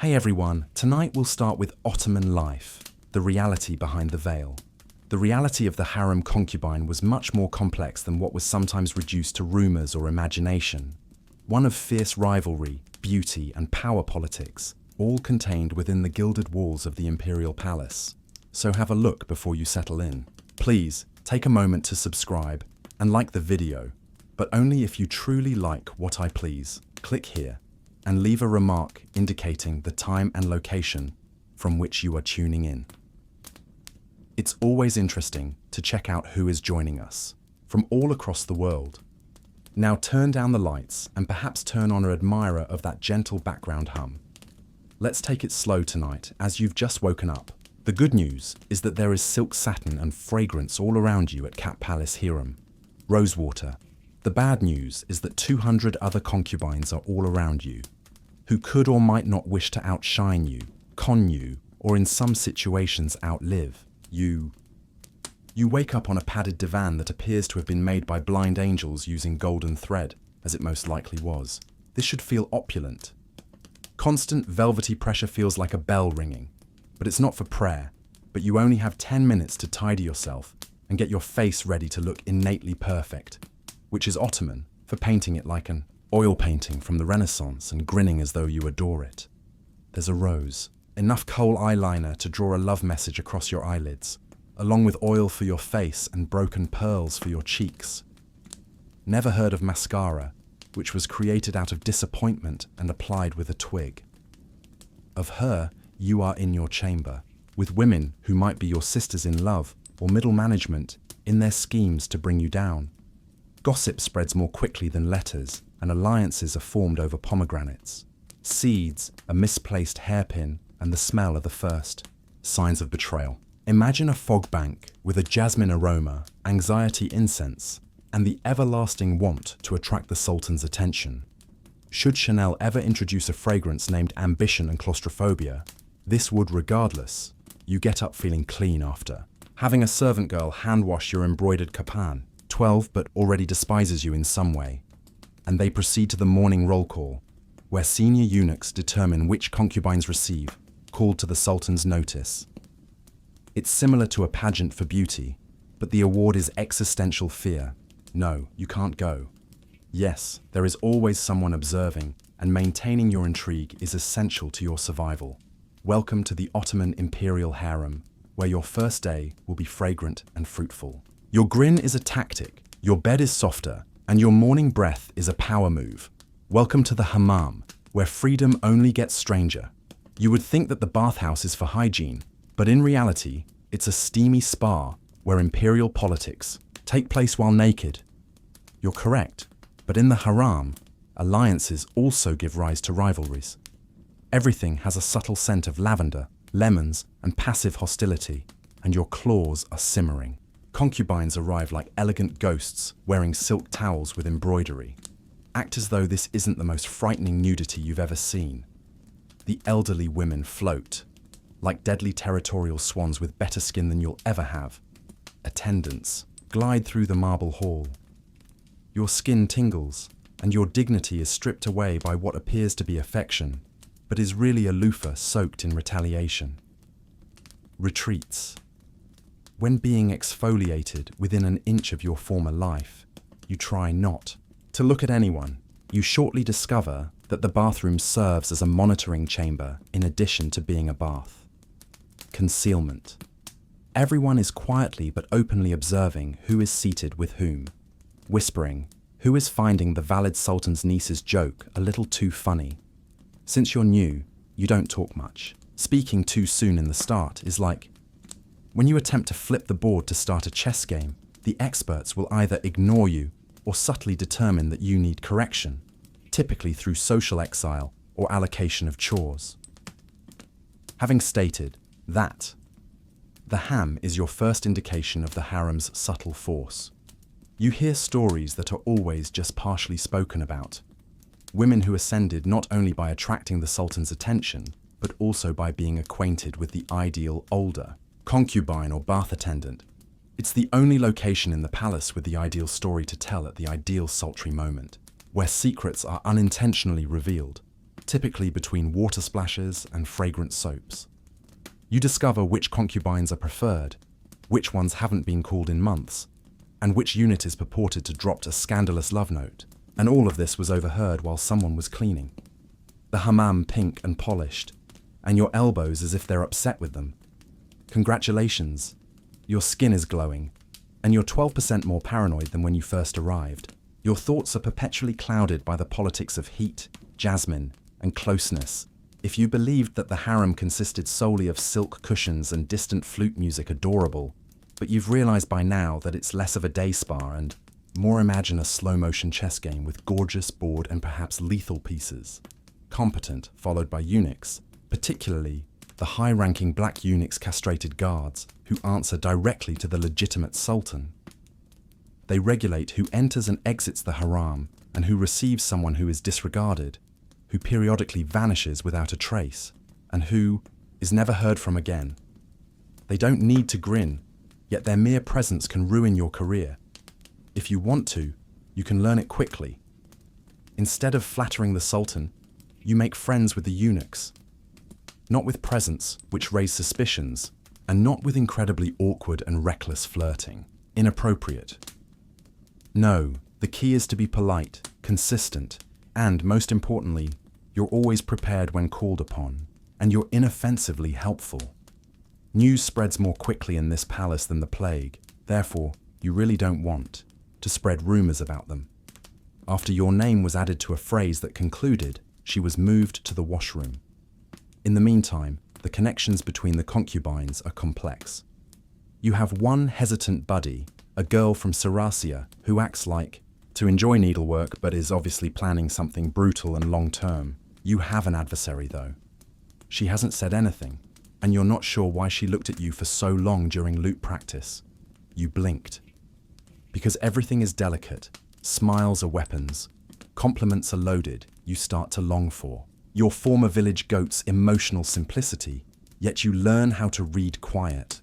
Hey everyone, tonight we'll start with Ottoman life, the reality behind the veil. The reality of the harem concubine was much more complex than what was sometimes reduced to rumors or imagination. One of fierce rivalry, beauty, and power politics, all contained within the gilded walls of the imperial palace. So have a look before you settle in. Please, take a moment to subscribe and like the video, but only if you truly like what I please. Click here and leave a remark indicating the time and location from which you are tuning in. It's always interesting to check out who is joining us from all across the world. Now turn down the lights and perhaps turn on an admirer of that gentle background hum. Let's take it slow tonight as you've just woken up. The good news is that there is silk satin and fragrance all around you at Cat Palace Harem. Rosewater. The bad news is that 200 other concubines are all around you, who could or might not wish to outshine you, con you, or in some situations outlive you. You wake up on a padded divan that appears to have been made by blind angels using golden thread, as it most likely was. This should feel opulent. Constant velvety pressure feels like a bell ringing, but it's not for prayer, but you only have 10 minutes to tidy yourself and get your face ready to look innately perfect, which is Ottoman for painting it like an oil painting from the Renaissance and grinning as though you adore it. There's a rose, enough kohl eyeliner to draw a love message across your eyelids, along with oil for your face and broken pearls for your cheeks. Never heard of mascara, which was created out of disappointment and applied with a twig. Of her, you are in your chamber, with women who might be your sisters in love or middle management in their schemes to bring you down. Gossip spreads more quickly than letters, and alliances are formed over pomegranates. Seeds, a misplaced hairpin, and the smell are the first signs of betrayal. Imagine a fog bank with a jasmine aroma, anxiety incense, and the everlasting want to attract the Sultan's attention. Should Chanel ever introduce a fragrance named Ambition and Claustrophobia, this would regardless. You get up feeling clean after. Having a servant girl hand wash your embroidered kapan, 12 but already despises you in some way. And they proceed to the morning roll call, where senior eunuchs determine which concubines receive, called to the Sultan's notice. It's similar to a pageant for beauty, but the award is existential fear. No, you can't go. Yes, there is always someone observing, and maintaining your intrigue is essential to your survival. Welcome to the Ottoman Imperial Harem, where your first day will be fragrant and fruitful. Your grin is a tactic, your bed is softer, and your morning breath is a power move. Welcome to the hammam, where freedom only gets stranger. You would think that the bathhouse is for hygiene, but in reality, it's a steamy spa where imperial politics take place while naked. You're correct, but in the haram, alliances also give rise to rivalries. Everything has a subtle scent of lavender, lemons, and passive hostility, and your claws are simmering. Concubines arrive like elegant ghosts wearing silk towels with embroidery. Act as though this isn't the most frightening nudity you've ever seen. The elderly women float, like deadly territorial swans with better skin than you'll ever have. Attendants glide through the marble hall. Your skin tingles, and your dignity is stripped away by what appears to be affection, but is really a loofah soaked in retaliation. Retreats. When being exfoliated within an inch of your former life, you try not to look at anyone. You shortly discover that the bathroom serves as a monitoring chamber in addition to being a bath. Concealment. Everyone is quietly but openly observing who is seated with whom, whispering who is finding the valid Sultan's niece's joke a little too funny. Since you're new, you don't talk much. Speaking too soon in the start is like when you attempt to flip the board to start a chess game, the experts will either ignore you or subtly determine that you need correction, typically through social exile or allocation of chores. Having stated that, the ham is your first indication of the harem's subtle force. You hear stories that are always just partially spoken about. Women who ascended not only by attracting the Sultan's attention, but also by being acquainted with the ideal older concubine or bath attendant. It's the only location in the palace with the ideal story to tell at the ideal sultry moment, where secrets are unintentionally revealed. typically between water splashes and fragrant soaps. You discover which concubines are preferred, which ones haven't been called in months, and which unit is purported to drop a scandalous love note. And all of this was overheard while someone was cleaning. The hammam pink and polished, and your elbows as if they're upset with them. Congratulations, your skin is glowing, and you're 12% more paranoid than when you first arrived. Your thoughts are perpetually clouded by the politics of heat, jasmine, and closeness. If you believed that the harem consisted solely of silk cushions and distant flute music adorable, but you've realized by now that it's less of a day spa and more imagine a slow-motion chess game with gorgeous board and perhaps lethal pieces. Competent, followed by eunuchs, particularly the high-ranking black eunuchs castrated guards who answer directly to the legitimate sultan. They regulate who enters and exits the haram and who receives someone who is disregarded, who periodically vanishes without a trace, and who is never heard from again. They don't need to grin, yet their mere presence can ruin your career. If you want to, you can learn it quickly. Instead of flattering the sultan, you make friends with the eunuchs. Not with presents, which raise suspicions, and not with incredibly awkward and reckless flirting. Inappropriate. No, the key is to be polite, consistent, and, most importantly, you're always prepared when called upon, and you're inoffensively helpful. News spreads more quickly in this palace than the plague, therefore, you really don't want to spread rumors about them. After your name was added to a phrase that concluded, she was moved to the washroom. In the meantime, the connections between the concubines are complex. You have one hesitant buddy, a girl from Sarasia, who acts like to enjoy needlework but is obviously planning something brutal and long-term. You have an adversary, though. She hasn't said anything, and you're not sure why she looked at you for so long during lute practice. You blinked. Because everything is delicate, smiles are weapons, compliments are loaded, you start to long for your former village goat's emotional simplicity, yet you learn how to read quiet,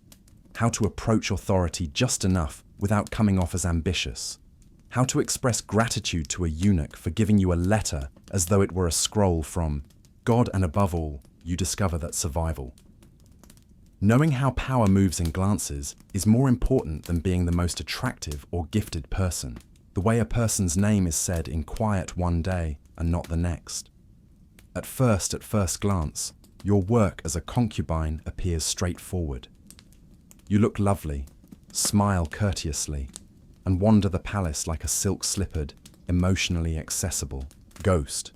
how to approach authority just enough without coming off as ambitious, how to express gratitude to a eunuch for giving you a letter as though it were a scroll from God, and above all, you discover that survival. Knowing how power moves in glances is more important than being the most attractive or gifted person. The way a person's name is said in quiet one day and not the next. At first glance, your work as a concubine appears straightforward. You look lovely, smile courteously, and wander the palace like a silk-slippered, emotionally accessible ghost.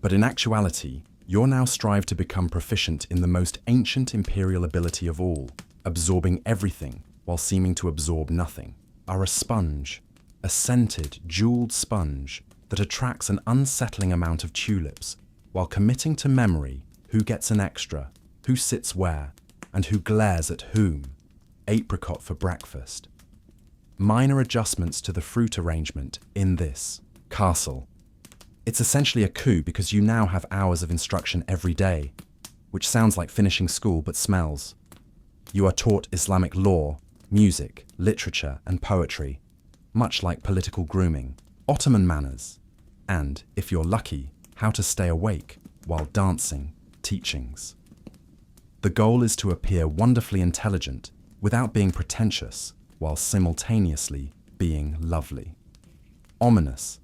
But in actuality, you're now strive to become proficient in the most ancient imperial ability of all, absorbing everything while seeming to absorb nothing. Are a sponge, a scented, jeweled sponge that attracts an unsettling amount of tulips, while committing to memory who gets an extra, who sits where, and who glares at whom. Apricot for breakfast. Minor adjustments to the fruit arrangement in this castle. It's essentially a coup because you now have hours of instruction every day, which sounds like finishing school but smells. You are taught Islamic law, music, literature, and poetry, much like political grooming, Ottoman manners, and, if you're lucky, how to stay awake while dancing teachings. The goal is to appear wonderfully intelligent without being pretentious, while simultaneously being lovely. Ominous,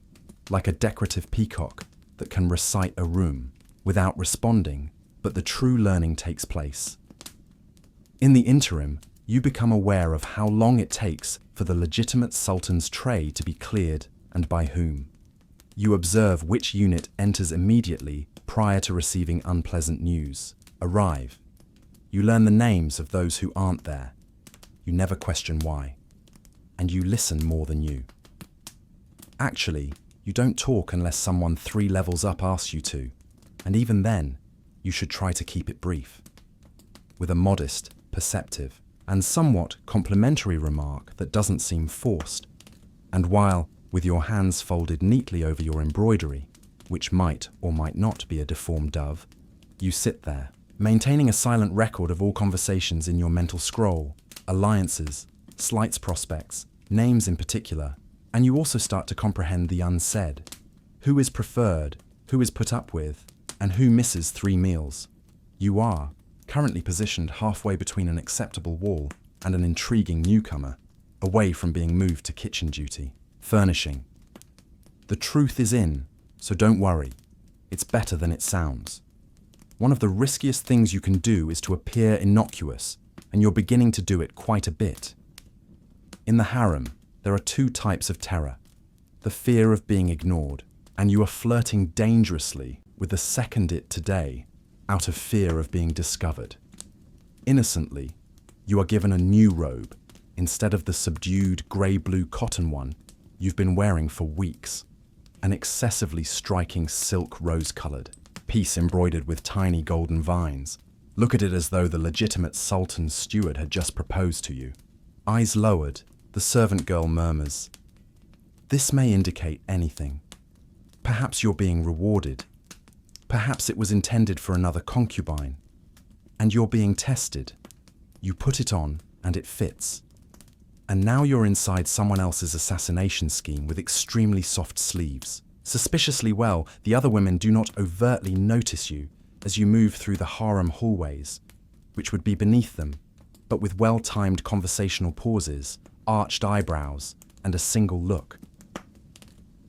like a decorative peacock that can recite a room without responding, but the true learning takes place. In the interim, you become aware of how long it takes for the legitimate sultan's tray to be cleared and by whom. You observe which unit enters immediately prior to receiving unpleasant news. Arrive. You learn the names of those who aren't there. You never question why. And you listen more than you. Actually, you don't talk unless someone 3 levels up asks you to, and even then, you should try to keep it brief. With a modest, perceptive, and somewhat complimentary remark that doesn't seem forced, and while, with your hands folded neatly over your embroidery, which might or might not be a deformed dove, you sit there, maintaining a silent record of all conversations in your mental scroll, alliances, slights prospects, names in particular, and you also start to comprehend the unsaid. Who is preferred, who is put up with, And who misses 3 meals? You are, currently positioned halfway between an acceptable wall and an intriguing newcomer, away from being moved to kitchen duty, furnishing. The truth is in, so don't worry. It's better than it sounds. One of the riskiest things you can do is to appear innocuous, and you're beginning to do it quite a bit. In the harem, there are 2 types of terror: the fear of being ignored, and you are flirting dangerously with the second it today out of fear of being discovered. Innocently, you are given a new robe instead of the subdued grey-blue cotton one you've been wearing for weeks, an excessively striking silk rose-coloured piece embroidered with tiny golden vines. Look at it as though the legitimate sultan's steward had just proposed to you. Eyes lowered, the servant girl murmurs, "This may indicate anything. Perhaps you're being rewarded. Perhaps it was intended for another concubine. And you're being tested. You put it on, and it fits. And now you're inside someone else's assassination scheme with extremely soft sleeves. Suspiciously well, the other women do not overtly notice you as you move through the harem hallways, which would be beneath them, but with well-timed conversational pauses, arched eyebrows, and a single look.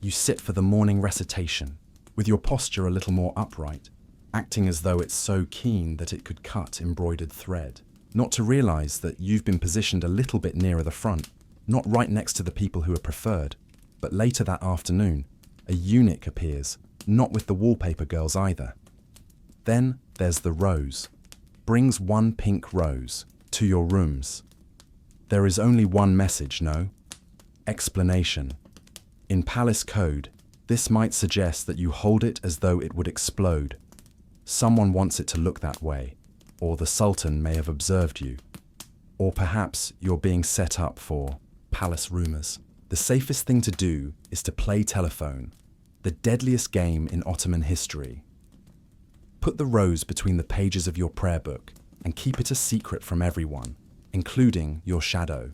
You sit for the morning recitation, with your posture a little more upright, acting as though it's so keen that it could cut embroidered thread. Not to realize that you've been positioned a little bit nearer the front, not right next to the people who are preferred, but later that afternoon, a eunuch appears, not with the wallpaper girls either. Then there's the rose. Brings 1 pink rose to your rooms. There is only one message, no? Explanation. In palace code, this might suggest that you hold it as though it would explode. Someone wants it to look that way, or the sultan may have observed you. Or perhaps you're being set up for palace rumors. The safest thing to do is to play telephone, the deadliest game in Ottoman history. Put the rose between the pages of your prayer book and keep it a secret from everyone, including your shadow.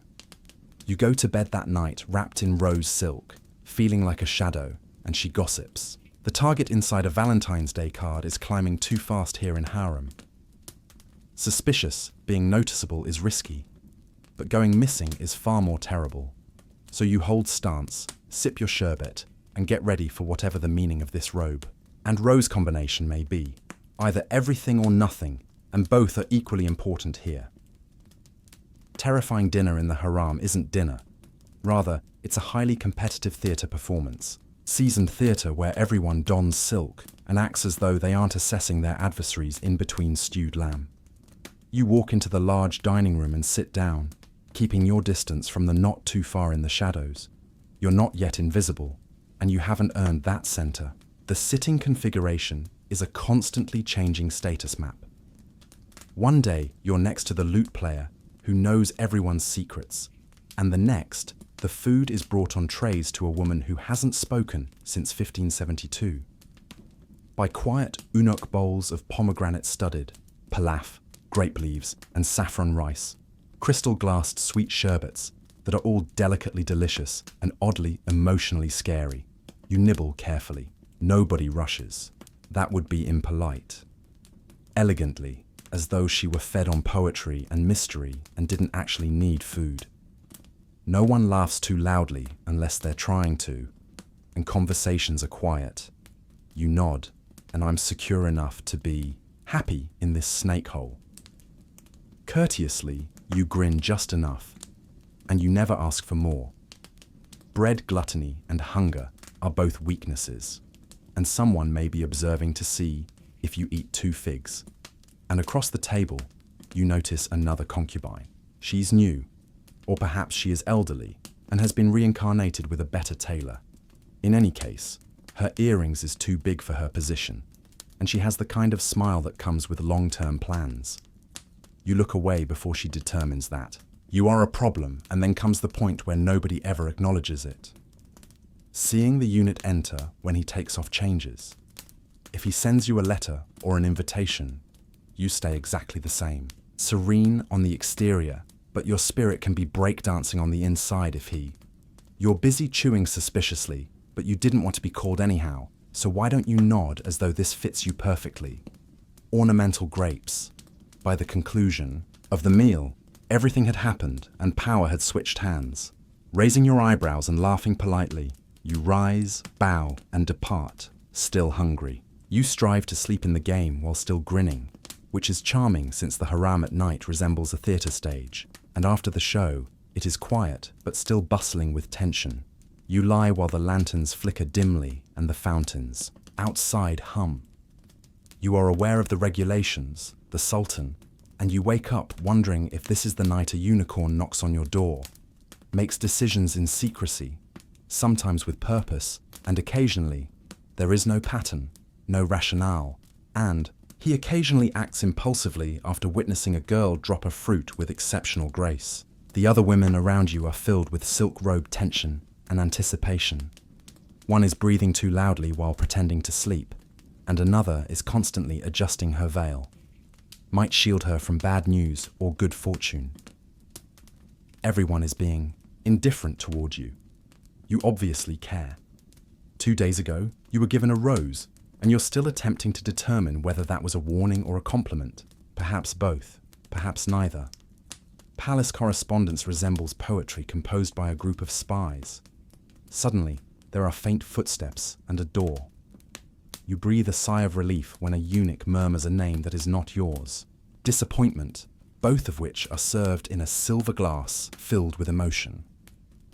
You go to bed that night wrapped in rose silk, feeling like a shadow, and she gossips. The target inside a Valentine's Day card is climbing too fast here in harem. Suspicious, being noticeable is risky, but going missing is far more terrible. So you hold stance, sip your sherbet, and get ready for whatever the meaning of this robe and rose combination may be. Either everything or nothing, and both are equally important here. Terrifying dinner in the harem isn't dinner. Rather, it's a highly competitive theatre performance. Seasoned theatre where everyone dons silk and acts as though they aren't assessing their adversaries in between stewed lamb. You walk into the large dining room and sit down, keeping your distance from the not too far in the shadows. You're not yet invisible, and you haven't earned that center. The sitting configuration is a constantly changing status map. One day, you're next to the lute player who knows everyone's secrets, and the next, the food is brought on trays to a woman who hasn't spoken since 1572. By quiet unok bowls of pomegranate studded, pilaf, grape leaves, and saffron rice, crystal-glassed sweet sherbets that are all delicately delicious and oddly emotionally scary. You nibble carefully. Nobody rushes. That would be impolite. Elegantly, as though she were fed on poetry and mystery and didn't actually need food. No one laughs too loudly unless they're trying to, and conversations are quiet. You nod, and I'm secure enough to be happy in this snake hole. Courteously, you grin just enough, and you never ask for more. Bread gluttony and hunger are both weaknesses, and someone may be observing to see if you eat 2 figs. And across the table, you notice another concubine. She's new, or perhaps she is elderly and has been reincarnated with a better tailor. In any case, her earrings is too big for her position, and she has the kind of smile that comes with long-term plans. You look away before she determines that. You are a problem, and then comes the point where nobody ever acknowledges it. Seeing the unit enter when he takes off changes. If he sends you a letter or an invitation, you stay exactly the same. Serene on the exterior, but your spirit can be breakdancing on the inside if he. You're busy chewing suspiciously, but you didn't want to be called anyhow, So why don't you nod as though this fits you perfectly? Ornamental grapes. By the conclusion of the meal, everything had happened and power had switched hands. Raising your eyebrows and laughing politely, you rise, bow, and depart, still hungry. You strive to sleep in the game while still grinning, which is charming since the harem at night resembles a theatre stage, and after the show, it is quiet but still bustling with tension. You lie while the lanterns flicker dimly and the fountains outside hum. You are aware of the regulations, the sultan, and you wake up wondering if this is the night a unicorn knocks on your door, makes decisions in secrecy, sometimes with purpose, and occasionally there is no pattern, no rationale, and he occasionally acts impulsively after witnessing a girl drop a fruit with exceptional grace. The other women around you are filled with silk-robe tension and anticipation. One is breathing too loudly while pretending to sleep, and another is constantly adjusting her veil. Might shield her from bad news or good fortune. Everyone is being indifferent toward you. You obviously care. 2 days ago, you were given a rose, and you're still attempting to determine whether that was a warning or a compliment. Perhaps both, perhaps neither. Palace correspondence resembles poetry composed by a group of spies. Suddenly, there are faint footsteps and a door. You breathe a sigh of relief when a eunuch murmurs a name that is not yours. Disappointment, both of which are served in a silver glass filled with emotion.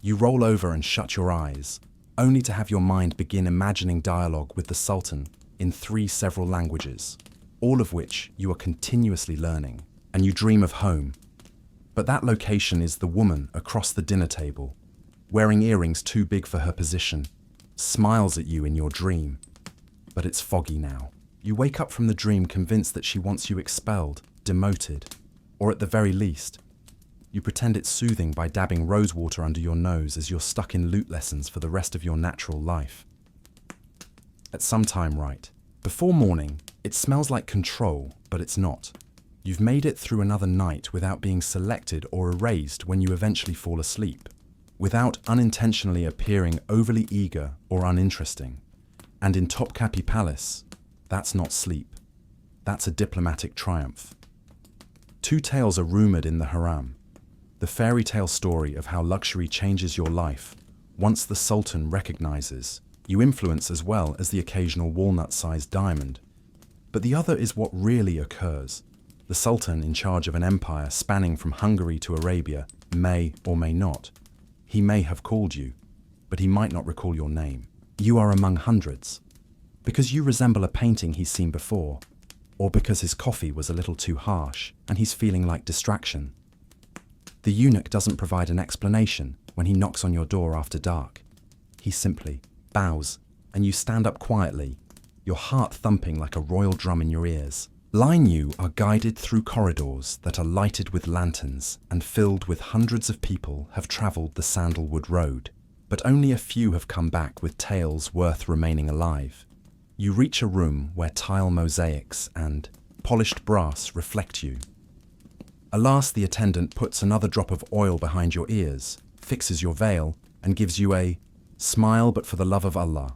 You roll over and shut your eyes, only to have your mind begin imagining dialogue with the Sultan in 3 several languages, all of which you are continuously learning, and you dream of home. But that location is the woman across the dinner table, wearing earrings too big for her position, smiles at you in your dream. But it's foggy now. You wake up from the dream convinced that she wants you expelled, demoted, or at the very least, you pretend it's soothing by dabbing rose water under your nose as you're stuck in lute lessons for the rest of your natural life. At some time, right, before morning, it smells like control, but it's not. You've made it through another night without being selected or erased when you eventually fall asleep, without unintentionally appearing overly eager or uninteresting. And in Topkapi Palace, that's not sleep. That's a diplomatic triumph. 2 tales are rumored in the harem. The fairy tale story of how luxury changes your life once the Sultan recognizes you influence as well as the occasional walnut-sized diamond. But the other is what really occurs. The Sultan in charge of an empire spanning from Hungary to Arabia may or may not. He may have called you, but he might not recall your name. You are among hundreds. Because you resemble a painting he's seen before, or because his coffee was a little too harsh and he's feeling like distraction. The eunuch doesn't provide an explanation when he knocks on your door after dark. He simply bows, and you stand up quietly, your heart thumping like a royal drum in your ears. Line you are guided through corridors that are lighted with lanterns and filled with hundreds of people have travelled the sandalwood road, but only a few have come back with tales worth remaining alive. You reach a room where tile mosaics and polished brass reflect you. Alas, the attendant puts another drop of oil behind your ears, fixes your veil, and gives you a smile, but for the love of Allah.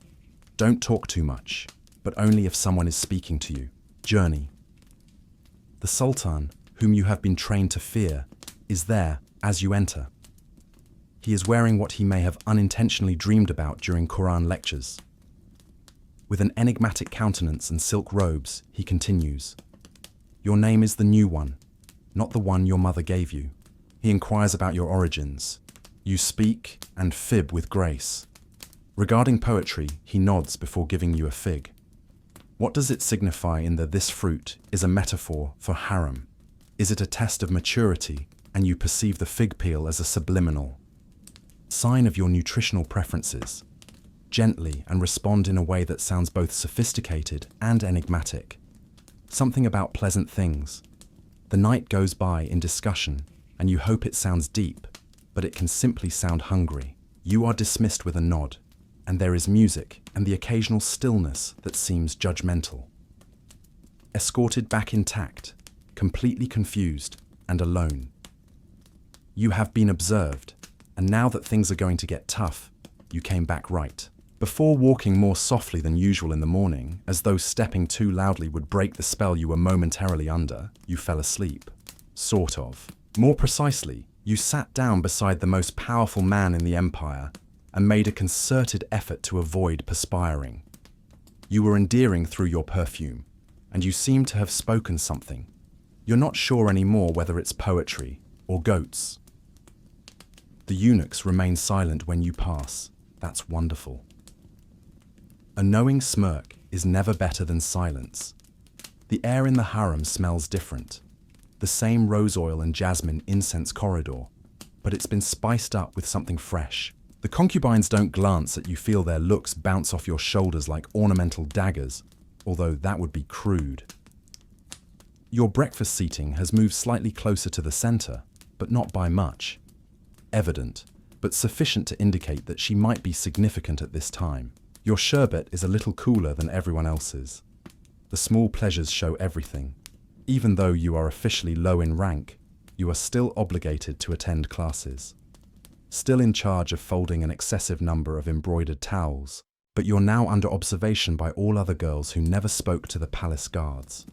Don't talk too much, but only if someone is speaking to you. Journey. The Sultan, whom you have been trained to fear, is there as you enter. He is wearing what he may have unintentionally dreamed about during Quran lectures. With an enigmatic countenance and silk robes, he continues. Your name is the new one, not the one your mother gave you. He inquires about your origins. You speak and fib with grace. Regarding poetry, he nods before giving you a fig. What does it signify in that this fruit is a metaphor for harem? Is it a test of maturity and you perceive the fig peel as a subliminal sign of your nutritional preferences? Gently and respond in a way that sounds both sophisticated and enigmatic. Something about pleasant things. The night goes by in discussion and you hope it sounds deep, but it can simply sound hungry. You are dismissed with a nod, and there is music and the occasional stillness that seems judgmental. Escorted back intact, completely confused and alone. You have been observed, and now that things are going to get tough, you came back right. Before walking more softly than usual in the morning, as though stepping too loudly would break the spell you were momentarily under, you fell asleep. Sort of. More precisely, you sat down beside the most powerful man in the empire and made a concerted effort to avoid perspiring. You were endearing through your perfume, and you seemed to have spoken something. You're not sure anymore whether it's poetry or goats. The eunuchs remain silent when you pass. That's wonderful. A knowing smirk is never better than silence. The air in the harem smells different. The same rose oil and jasmine incense corridor, but it's been spiced up with something fresh. The concubines don't glance at you, feel their looks bounce off your shoulders like ornamental daggers, although that would be crude. Your breakfast seating has moved slightly closer to the center, but not by much. Evident, but sufficient to indicate that she might be significant at this time. Your sherbet is a little cooler than everyone else's. The small pleasures show everything. Even though you are officially low in rank, you are still obligated to attend classes. Still in charge of folding an excessive number of embroidered towels, but you're now under observation by all other girls who never spoke to the palace guards.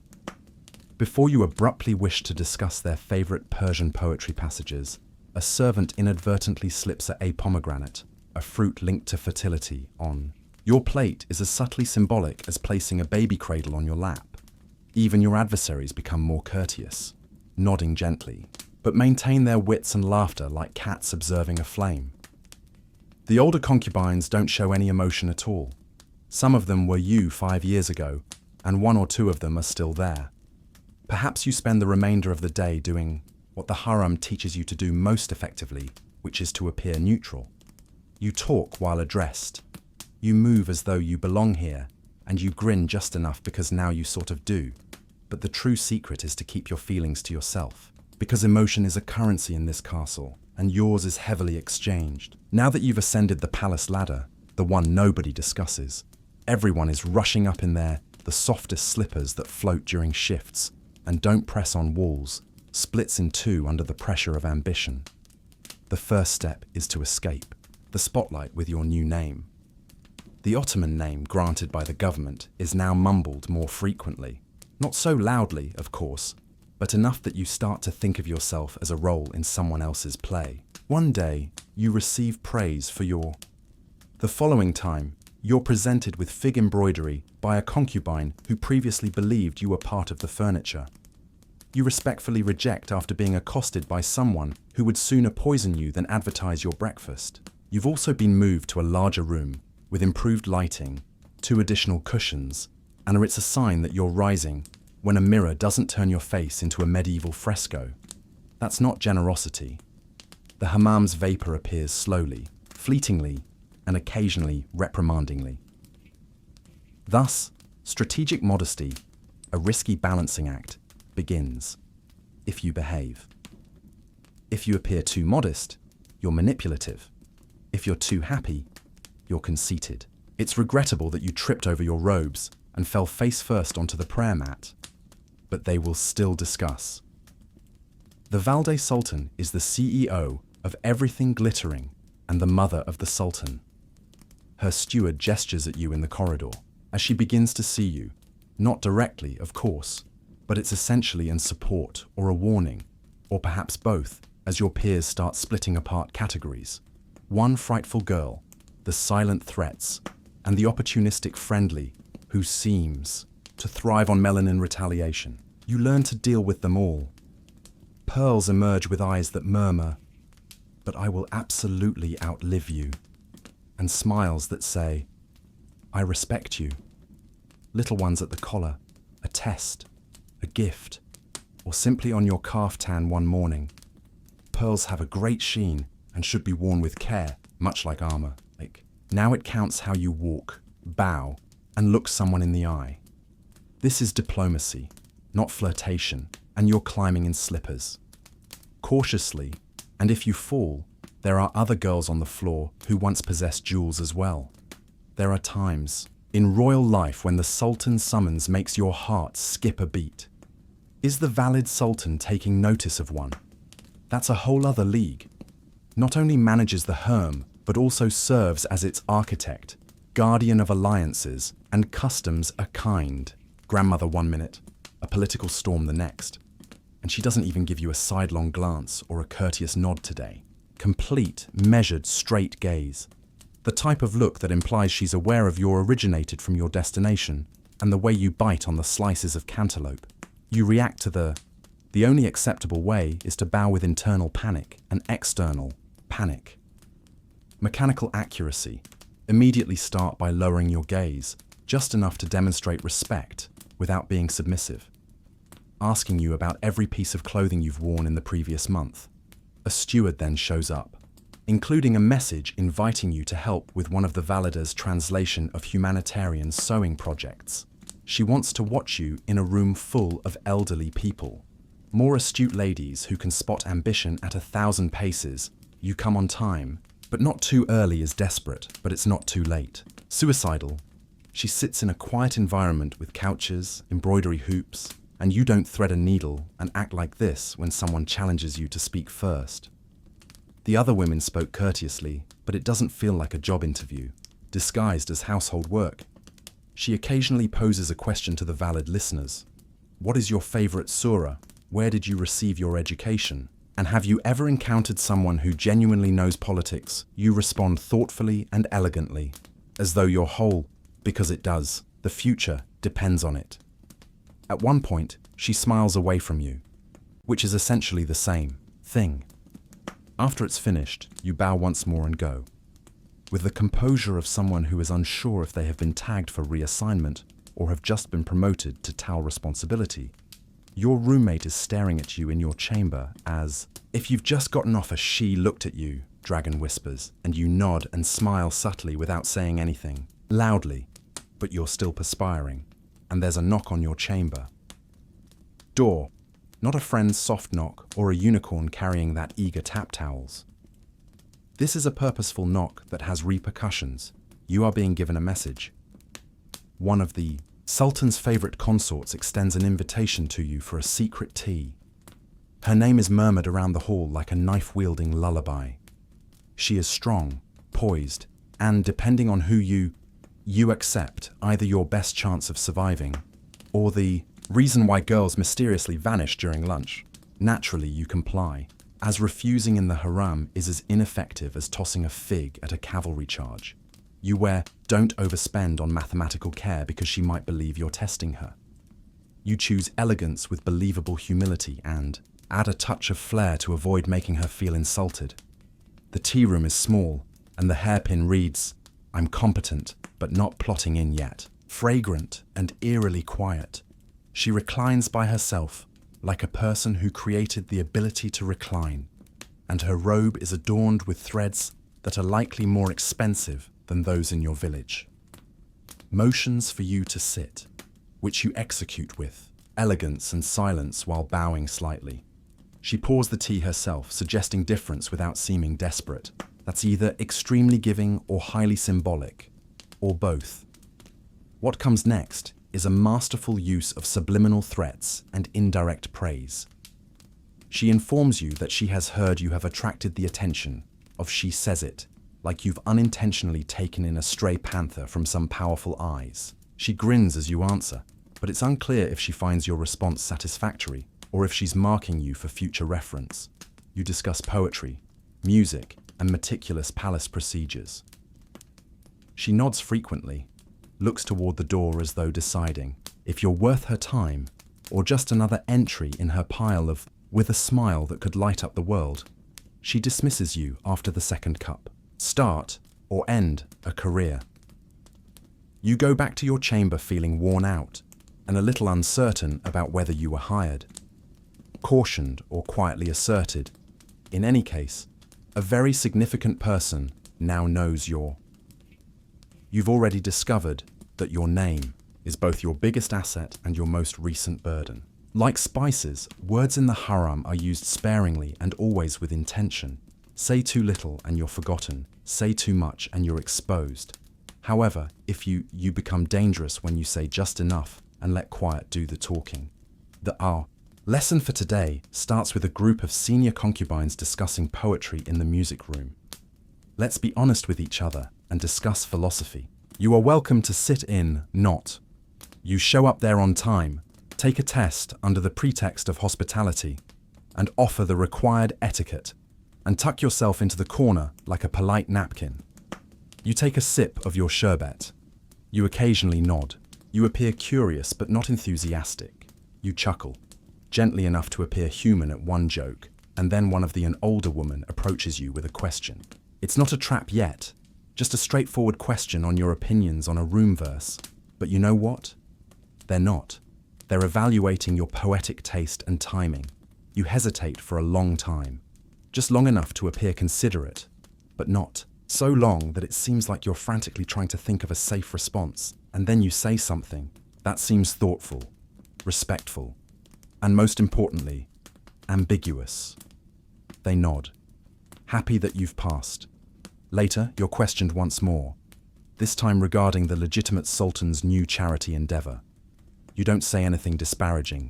Before you abruptly wish to discuss their favorite Persian poetry passages, a servant inadvertently slips a pomegranate, a fruit linked to fertility, on. Your plate is as subtly symbolic as placing a baby cradle on your lap. Even your adversaries become more courteous, nodding gently, but maintain their wits and laughter like cats observing a flame. The older concubines don't show any emotion at all. Some of them were you 5 years ago, and 1 or 2 of them are still there. Perhaps you spend the remainder of the day doing what the harem teaches you to do most effectively, which is to appear neutral. You talk while addressed. You move as though you belong here, and you grin just enough because now you sort of do. But the true secret is to keep your feelings to yourself, because emotion is a currency in this castle, and yours is heavily exchanged. Now that you've ascended the palace ladder, the one nobody discusses, everyone is rushing up in there, the softest slippers that float during shifts, and don't press on walls, splits in 2 under the pressure of ambition. The first step is to escape the spotlight with your new name. The Ottoman name granted by the government is now mumbled more frequently. Not so loudly, of course, but enough that you start to think of yourself as a role in someone else's play. One day, you receive praise for your. The following time, you're presented with fig embroidery by a concubine who previously believed you were part of the furniture. You respectfully reject after being accosted by someone who would sooner poison you than advertise your breakfast. You've also been moved to a larger room, with improved lighting, 2 additional cushions, and it's a sign that you're rising when a mirror doesn't turn your face into a medieval fresco. That's not generosity. The hammam's vapor appears slowly, fleetingly, and occasionally reprimandingly. Thus, strategic modesty, a risky balancing act, begins, if you behave. If you appear too modest, you're manipulative. If you're too happy, you're conceited. It's regrettable that you tripped over your robes and fell face first onto the prayer mat, but they will still discuss. The Valde Sultan is the CEO of everything glittering and the mother of the Sultan. Her steward gestures at you in the corridor as she begins to see you, not directly, of course, but it's essentially in support or a warning, or perhaps both, as your peers start splitting apart categories. One frightful girl, the silent threats, and the opportunistic friendly, who seems to thrive on melanin retaliation. You learn to deal with them all. Pearls emerge with eyes that murmur, "But I will absolutely outlive you," and smiles that say, "I respect you." Little ones at the collar, a test, a gift, or simply on your caftan one morning. Pearls have a great sheen and should be worn with care, much like armor. Now it counts how you walk, bow, and look someone in the eye. This is diplomacy, not flirtation, and you're climbing in slippers. Cautiously, and if you fall, there are other girls on the floor who once possessed jewels as well. There are times in royal life when the Sultan's summons makes your heart skip a beat. Is the valid Sultan taking notice of one? That's a whole other league. Not only manages the harem, but also serves as its architect, guardian of alliances, and customs are kind. Grandmother 1 minute, a political storm the next. And she doesn't even give you a sidelong glance or a courteous nod today. Complete, measured, straight gaze. The type of look that implies she's aware of your originated from your destination and the way you bite on the slices of cantaloupe. You react to the only acceptable way is to bow with internal panic and external panic. Mechanical accuracy. Immediately start by lowering your gaze, just enough to demonstrate respect without being submissive. Asking you about every piece of clothing you've worn in the previous month. A steward then shows up, including a message inviting you to help with one of the valida's translation of humanitarian sewing projects. She wants to watch you in a room full of elderly people. More astute ladies who can spot ambition at 1,000 paces. You come on time, but not too early is desperate, but it's not too late. Suicidal. She sits in a quiet environment with couches, embroidery hoops, and you don't thread a needle and act like this when someone challenges you to speak first. The other women spoke courteously, but it doesn't feel like a job interview, disguised as household work. She occasionally poses a question to the valid listeners. What is your favorite surah? Where did you receive your education? And have you ever encountered someone who genuinely knows politics? You respond thoughtfully and elegantly, as though you're whole, because it does. The future depends on it. At one point, she smiles away from you, which is essentially the same thing. After it's finished, you bow once more and go. With the composure of someone who is unsure if they have been tagged for reassignment or have just been promoted to towel responsibility. Your roommate is staring at you in your chamber as if you've just gotten off a she looked at you, Dragon whispers, and you nod and smile subtly without saying anything, loudly, but you're still perspiring, and there's a knock on your chamber. Door. Not a friend's soft knock or a unicorn carrying that eager tap towels. This is a purposeful knock that has repercussions. You are being given a message. One of the Sultan's favorite consorts extends an invitation to you for a secret tea. Her name is murmured around the hall like a knife-wielding lullaby. She is strong, poised, and depending on who you accept either your best chance of surviving or the reason why girls mysteriously vanish during lunch. Naturally, you comply, as refusing in the harem is as ineffective as tossing a fig at a cavalry charge. You wear don't overspend on mathematical care because she might believe you're testing her. You choose elegance with believable humility and add a touch of flair to avoid making her feel insulted. The tea room is small, and the hairpin reads, "I'm competent, but not plotting in yet." Fragrant and eerily quiet. She reclines by herself, like a person who created the ability to recline, and her robe is adorned with threads that are likely more expensive than those in your village. Motions for you to sit, which you execute with elegance and silence while bowing slightly. She pours the tea herself, suggesting difference without seeming desperate. That's either extremely giving or highly symbolic, or both. What comes next is a masterful use of subliminal threats and indirect praise. She informs you that she has heard you have attracted the attention of She Says It, like you've unintentionally taken in a stray panther from some powerful eyes. She grins as you answer, but it's unclear if she finds your response satisfactory or if she's marking you for future reference. You discuss poetry, music, and meticulous palace procedures. She nods frequently, looks toward the door as though deciding if you're worth her time or just another entry in her pile of with a smile that could light up the world. She dismisses you after the second cup. Start or end a career. You go back to your chamber feeling worn out and a little uncertain about whether you were hired, cautioned or quietly asserted. In any case, a very significant person now knows You've already discovered that your name is both your biggest asset and your most recent burden. Like spices, words in the harem are used sparingly and always with intention. Say too little and you're forgotten. Say too much and you're exposed. However, if you become dangerous when you say just enough and let quiet do the talking. The lesson for today starts with a group of senior concubines discussing poetry in the music room. Let's be honest with each other and discuss philosophy. You are welcome to sit in, not. You show up there on time, take a test under the pretext of hospitality, and offer the required etiquette, and tuck yourself into the corner like a polite napkin. You take a sip of your sherbet. You occasionally nod. You appear curious but not enthusiastic. You chuckle, gently enough to appear human at one joke, and then one of an older woman approaches you with a question. It's not a trap yet, just a straightforward question on your opinions on a room verse. But you know what? They're not. They're evaluating your poetic taste and timing. You hesitate for a long time, just long enough to appear considerate, but not so long that it seems like you're frantically trying to think of a safe response, and then you say something that seems thoughtful, respectful, and most importantly, ambiguous. They nod, happy that you've passed. Later, you're questioned once more, this time regarding the legitimate sultan's new charity endeavor. You don't say anything disparaging,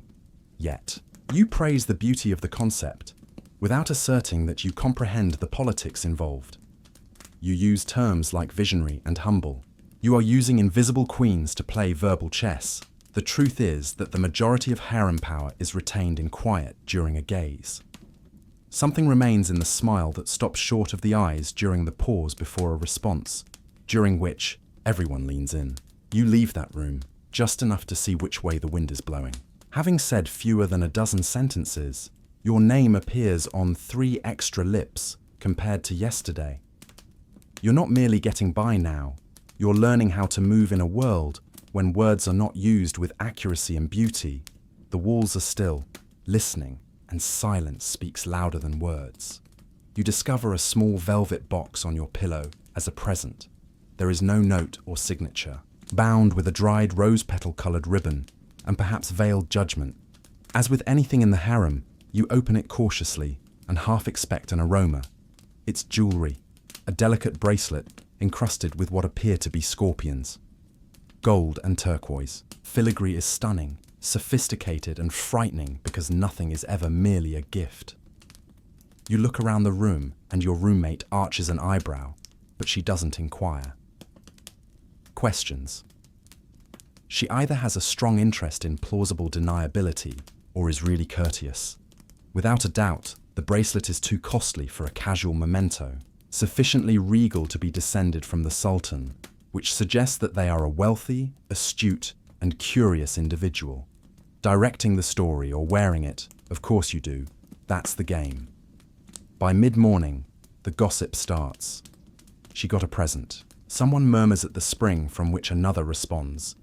yet. You praise the beauty of the concept, without asserting that you comprehend the politics involved. You use terms like visionary and humble. You are using invisible queens to play verbal chess. The truth is that the majority of harem power is retained in quiet during a gaze. Something remains in the smile that stops short of the eyes during the pause before a response, during which everyone leans in. You leave that room, just enough to see which way the wind is blowing. Having said fewer than a dozen sentences, your name appears on 3 extra lips compared to yesterday. You're not merely getting by now, you're learning how to move in a world when words are not used with accuracy and beauty. The walls are still, listening, and silence speaks louder than words. You discover a small velvet box on your pillow as a present. There is no note or signature, bound with a dried rose petal-colored ribbon, and perhaps veiled judgment. As with anything in the harem, you open it cautiously and half expect an aroma. It's jewelry, a delicate bracelet encrusted with what appear to be scorpions. Gold and turquoise. Filigree is stunning, sophisticated and frightening because nothing is ever merely a gift. You look around the room and your roommate arches an eyebrow, but she doesn't inquire. Questions. She either has a strong interest in plausible deniability or is really courteous. Without a doubt, the bracelet is too costly for a casual memento, sufficiently regal to be descended from the Sultan, which suggests that they are a wealthy, astute, and curious individual. Directing the story or wearing it, of course you do, that's the game. By mid-morning, the gossip starts. She got a present. Someone murmurs at the spring from which another responds.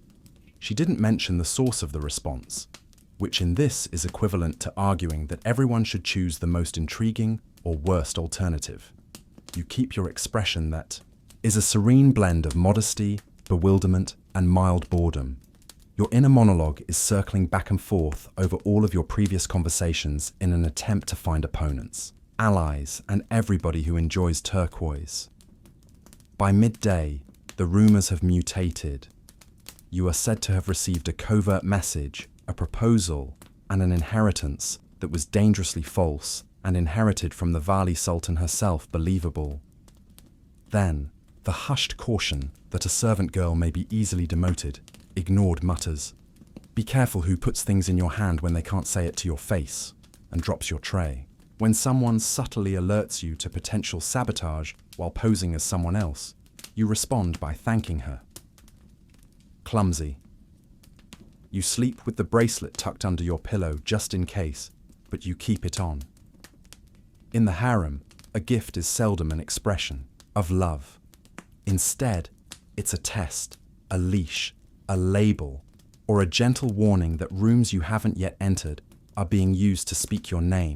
She didn't mention the source of the response, which in this is equivalent to arguing that everyone should choose the most intriguing or worst alternative. You keep your expression that is a serene blend of modesty, bewilderment, and mild boredom. Your inner monologue is circling back and forth over all of your previous conversations in an attempt to find opponents, allies, and everybody who enjoys turquoise. By midday, the rumors have mutated. You are said to have received a covert message, a proposal, and an inheritance that was dangerously false and inherited from the Vali Sultan herself believable. Then, the hushed caution that a servant girl may be easily demoted, ignored mutters, "Be careful who puts things in your hand when they can't say it to your face," and drops your tray. When someone subtly alerts you to potential sabotage while posing as someone else, you respond by thanking her. Clumsy. You sleep with the bracelet tucked under your pillow just in case, but you keep it on. In the harem, a gift is seldom an expression of love. Instead, it's a test, a leash, a label, or a gentle warning that rooms you haven't yet entered are being used to speak your name.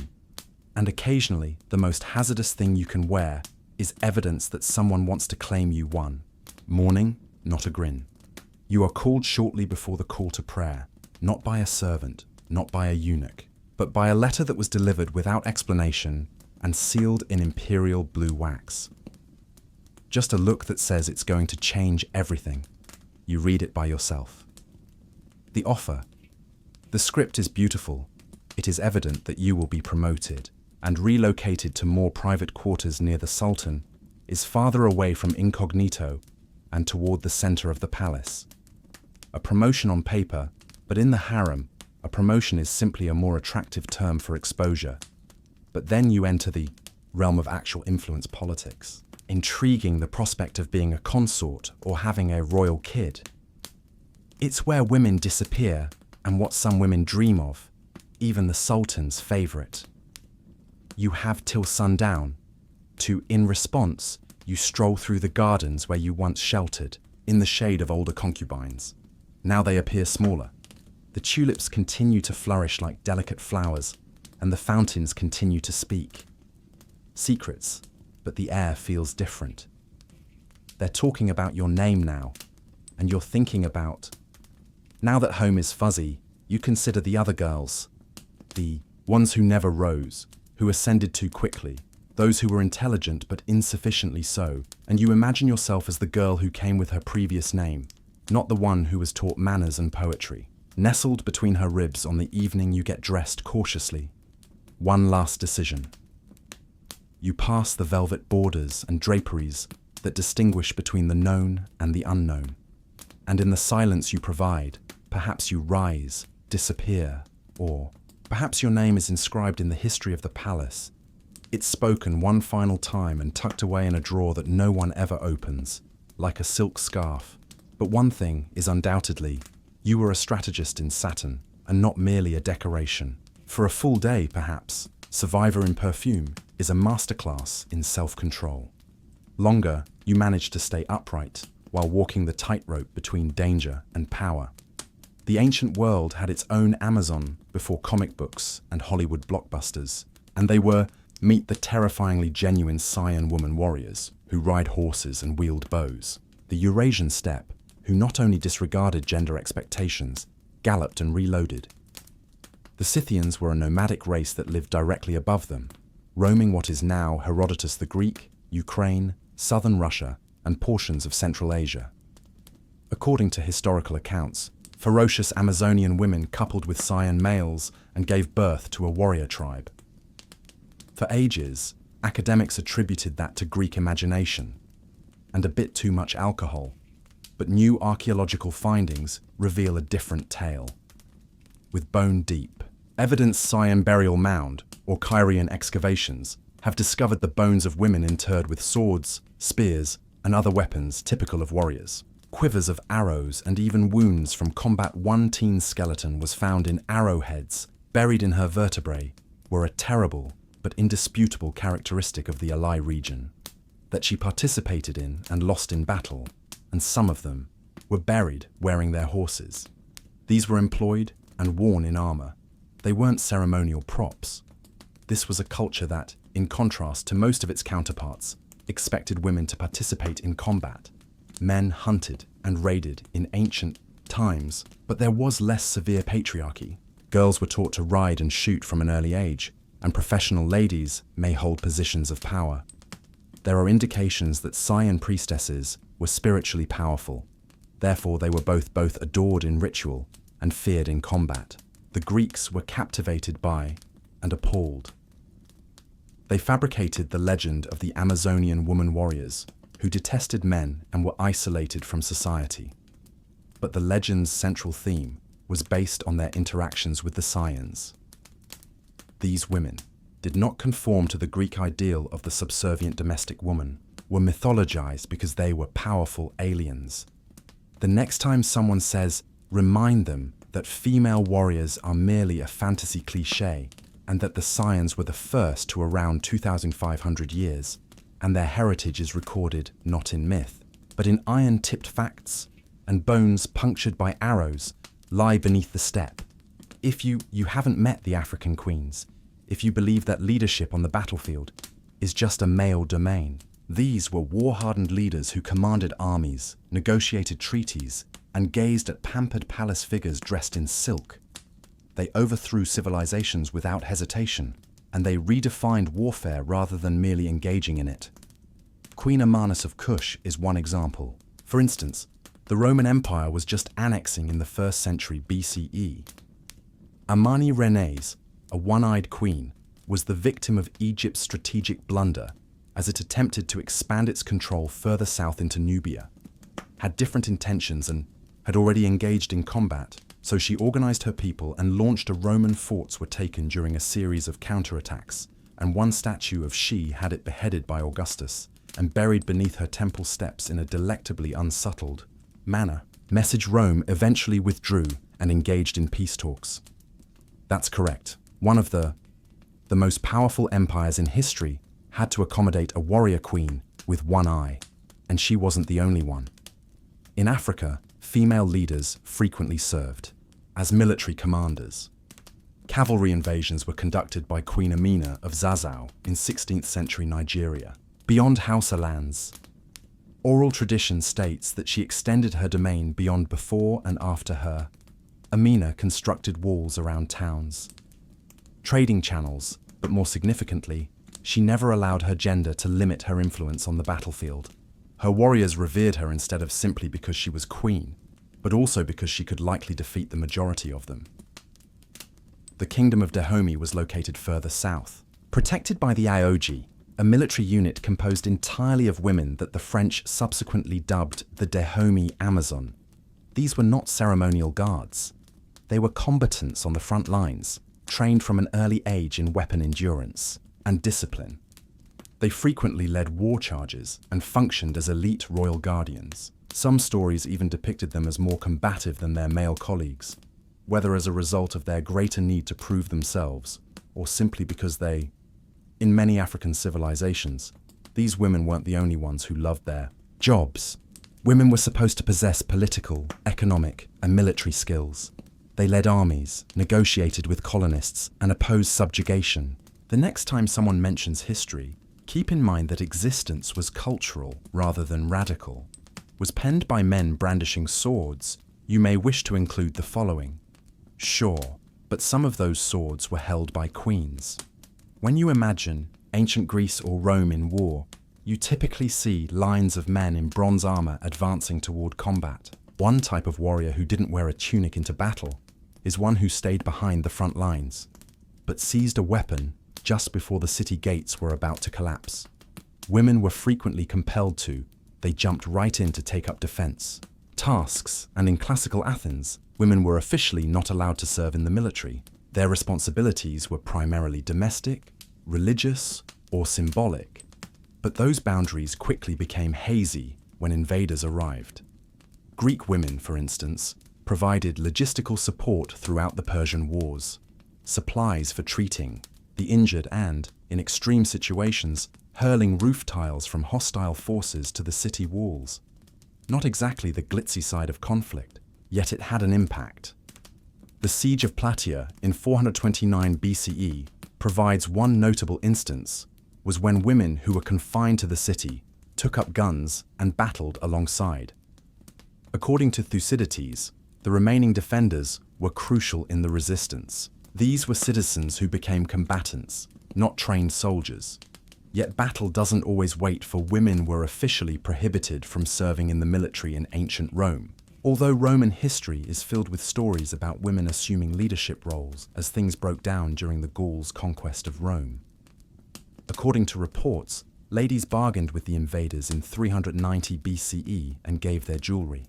And occasionally, the most hazardous thing you can wear is evidence that someone wants to claim you won. Mourning, not a grin. You are called shortly before the call to prayer, not by a servant, not by a eunuch, but by a letter that was delivered without explanation and sealed in imperial blue wax. Just a look that says it's going to change everything. You read it by yourself. The offer. The script is beautiful. It is evident that you will be promoted and relocated to more private quarters near the Sultan, is farther away from incognito, and toward the center of the palace. A promotion on paper, but in the harem, a promotion is simply a more attractive term for exposure. But then you enter the realm of actual influence politics. Intriguing, the prospect of being a consort or having a royal kid. It's where women disappear and what some women dream of, even the sultan's favorite. You have till sundown to, in response, you stroll through the gardens where you once sheltered, in the shade of older concubines. Now they appear smaller. The tulips continue to flourish like delicate flowers, and the fountains continue to speak. Secrets, but the air feels different. They're talking about your name now, and you're thinking about. Now that home is fuzzy, you consider the other girls, the ones who never rose, who ascended too quickly, those who were intelligent but insufficiently so, and you imagine yourself as the girl who came with her previous name, not the one who was taught manners and poetry. Nestled between her ribs on the evening you get dressed cautiously. One last decision. You pass the velvet borders and draperies that distinguish between the known and the unknown. And in the silence you provide, perhaps you rise, disappear, or perhaps your name is inscribed in the history of the palace. It's spoken one final time and tucked away in a drawer that no one ever opens, like a silk scarf. But one thing is undoubtedly, you were a strategist in Saturn, and not merely a decoration. For a full day, perhaps, Survivor in Perfume is a masterclass in self-control. Longer, you manage to stay upright while walking the tightrope between danger and power. The ancient world had its own Amazon before comic books and Hollywood blockbusters, and they were, meet the terrifyingly genuine Saiyan woman warriors who ride horses and wield bows. The Eurasian steppe, who not only disregarded gender expectations, galloped and reloaded. The Scythians were a nomadic race that lived directly above them, roaming what is now Herodotus the Greek, Ukraine, southern Russia, and portions of Central Asia. According to historical accounts, ferocious Amazonian women coupled with Saiyan males and gave birth to a warrior tribe. For ages, academics attributed that to Greek imagination and a bit too much alcohol, but new archaeological findings reveal a different tale. With bone-deep, evidence Saiyan burial mound or Cairene excavations have discovered the bones of women interred with swords, spears, and other weapons typical of warriors. Quivers of arrows and even wounds from combat. One teen skeleton was found in arrowheads buried in her vertebrae, were a terrible but indisputable characteristic of the Alai region, that she participated in and lost in battle, and some of them were buried wearing their horses. These were employed and worn in armor. They weren't ceremonial props. This was a culture that, in contrast to most of its counterparts, expected women to participate in combat. Men hunted and raided in ancient times, but there was less severe patriarchy. Girls were taught to ride and shoot from an early age, and professional ladies may hold positions of power. There are indications that Saiyan priestesses were spiritually powerful. Therefore, they were both adored in ritual and feared in combat. The Greeks were captivated by and appalled. They fabricated the legend of the Amazonian woman warriors, who detested men and were isolated from society. But the legend's central theme was based on their interactions with the Saiyans. These women did not conform to the Greek ideal of the subservient domestic woman, were mythologized because they were powerful aliens. The next time someone says, remind them that female warriors are merely a fantasy cliché and that the Saiyans were the first to around 2,500 years, and their heritage is recorded not in myth, but in iron-tipped facts, and bones punctured by arrows lie beneath the steppe. If you haven't met the African queens, if you believe that leadership on the battlefield is just a male domain, these were war-hardened leaders who commanded armies, negotiated treaties, and gazed at pampered palace figures dressed in silk. They overthrew civilizations without hesitation, and they redefined warfare rather than merely engaging in it. Queen Amarnas of Kush is one example. For instance, the Roman Empire was just annexing in the 1st century BCE. Amani Renes, a one-eyed queen, was the victim of Egypt's strategic blunder as it attempted to expand its control further south into Nubia. had different intentions and had already engaged in combat, so she organized her people and launched a Roman forts were taken during a series of counterattacks, and one statue of she had it beheaded by Augustus and buried beneath her temple steps in a delectably unsubtled manner. Message Rome eventually withdrew and engaged in peace talks. That's correct. One of the most powerful empires in history had to accommodate a warrior queen with one eye, and she wasn't the only one. In Africa, female leaders frequently served as military commanders. Cavalry invasions were conducted by Queen Amina of Zazzau in 16th century Nigeria. Beyond Hausa lands, oral tradition states that she extended her domain beyond before and after her. Amina constructed walls around towns, trading channels, but more significantly, she never allowed her gender to limit her influence on the battlefield. Her warriors revered her instead of simply because she was queen, but also because she could likely defeat the majority of them. The kingdom of Dahomey was located further south. Protected by the Aoji, a military unit composed entirely of women that the French subsequently dubbed the Dahomey Amazon. These were not ceremonial guards. They were combatants on the front lines, trained from an early age in weapon endurance and discipline. They frequently led war charges and functioned as elite royal guardians. Some stories even depicted them as more combative than their male colleagues, whether as a result of their greater need to prove themselves or simply because in many African civilizations, these women weren't the only ones who loved their jobs. Women were supposed to possess political, economic, and military skills. They led armies, negotiated with colonists, and opposed subjugation. The next time someone mentions history, keep in mind that existence was cultural rather than radical. Was penned by men brandishing swords, you may wish to include the following. Sure, but some of those swords were held by queens. When you imagine ancient Greece or Rome in war, you typically see lines of men in bronze armor advancing toward combat. One type of warrior who didn't wear a tunic into battle is one who stayed behind the front lines, but seized a weapon just before the city gates were about to collapse. Women were frequently compelled to. They jumped right in to take up defense tasks, and in classical Athens, women were officially not allowed to serve in the military. Their responsibilities were primarily domestic, religious, or symbolic, but those boundaries quickly became hazy when invaders arrived. Greek women, for instance, provided logistical support throughout the Persian Wars, supplies for treating the injured and, in extreme situations, hurling roof tiles from hostile forces to the city walls. Not exactly the glitzy side of conflict, yet it had an impact. The Siege of Plataea in 429 BCE provides one notable instance, was when women who were confined to the city took up guns and battled alongside. According to Thucydides, the remaining defenders were crucial in the resistance. These were citizens who became combatants, not trained soldiers. Yet battle doesn't always wait, for women were officially prohibited from serving in the military in ancient Rome. Although Roman history is filled with stories about women assuming leadership roles as things broke down during the Gauls' conquest of Rome. According to reports, ladies bargained with the invaders in 390 BCE and gave their jewelry.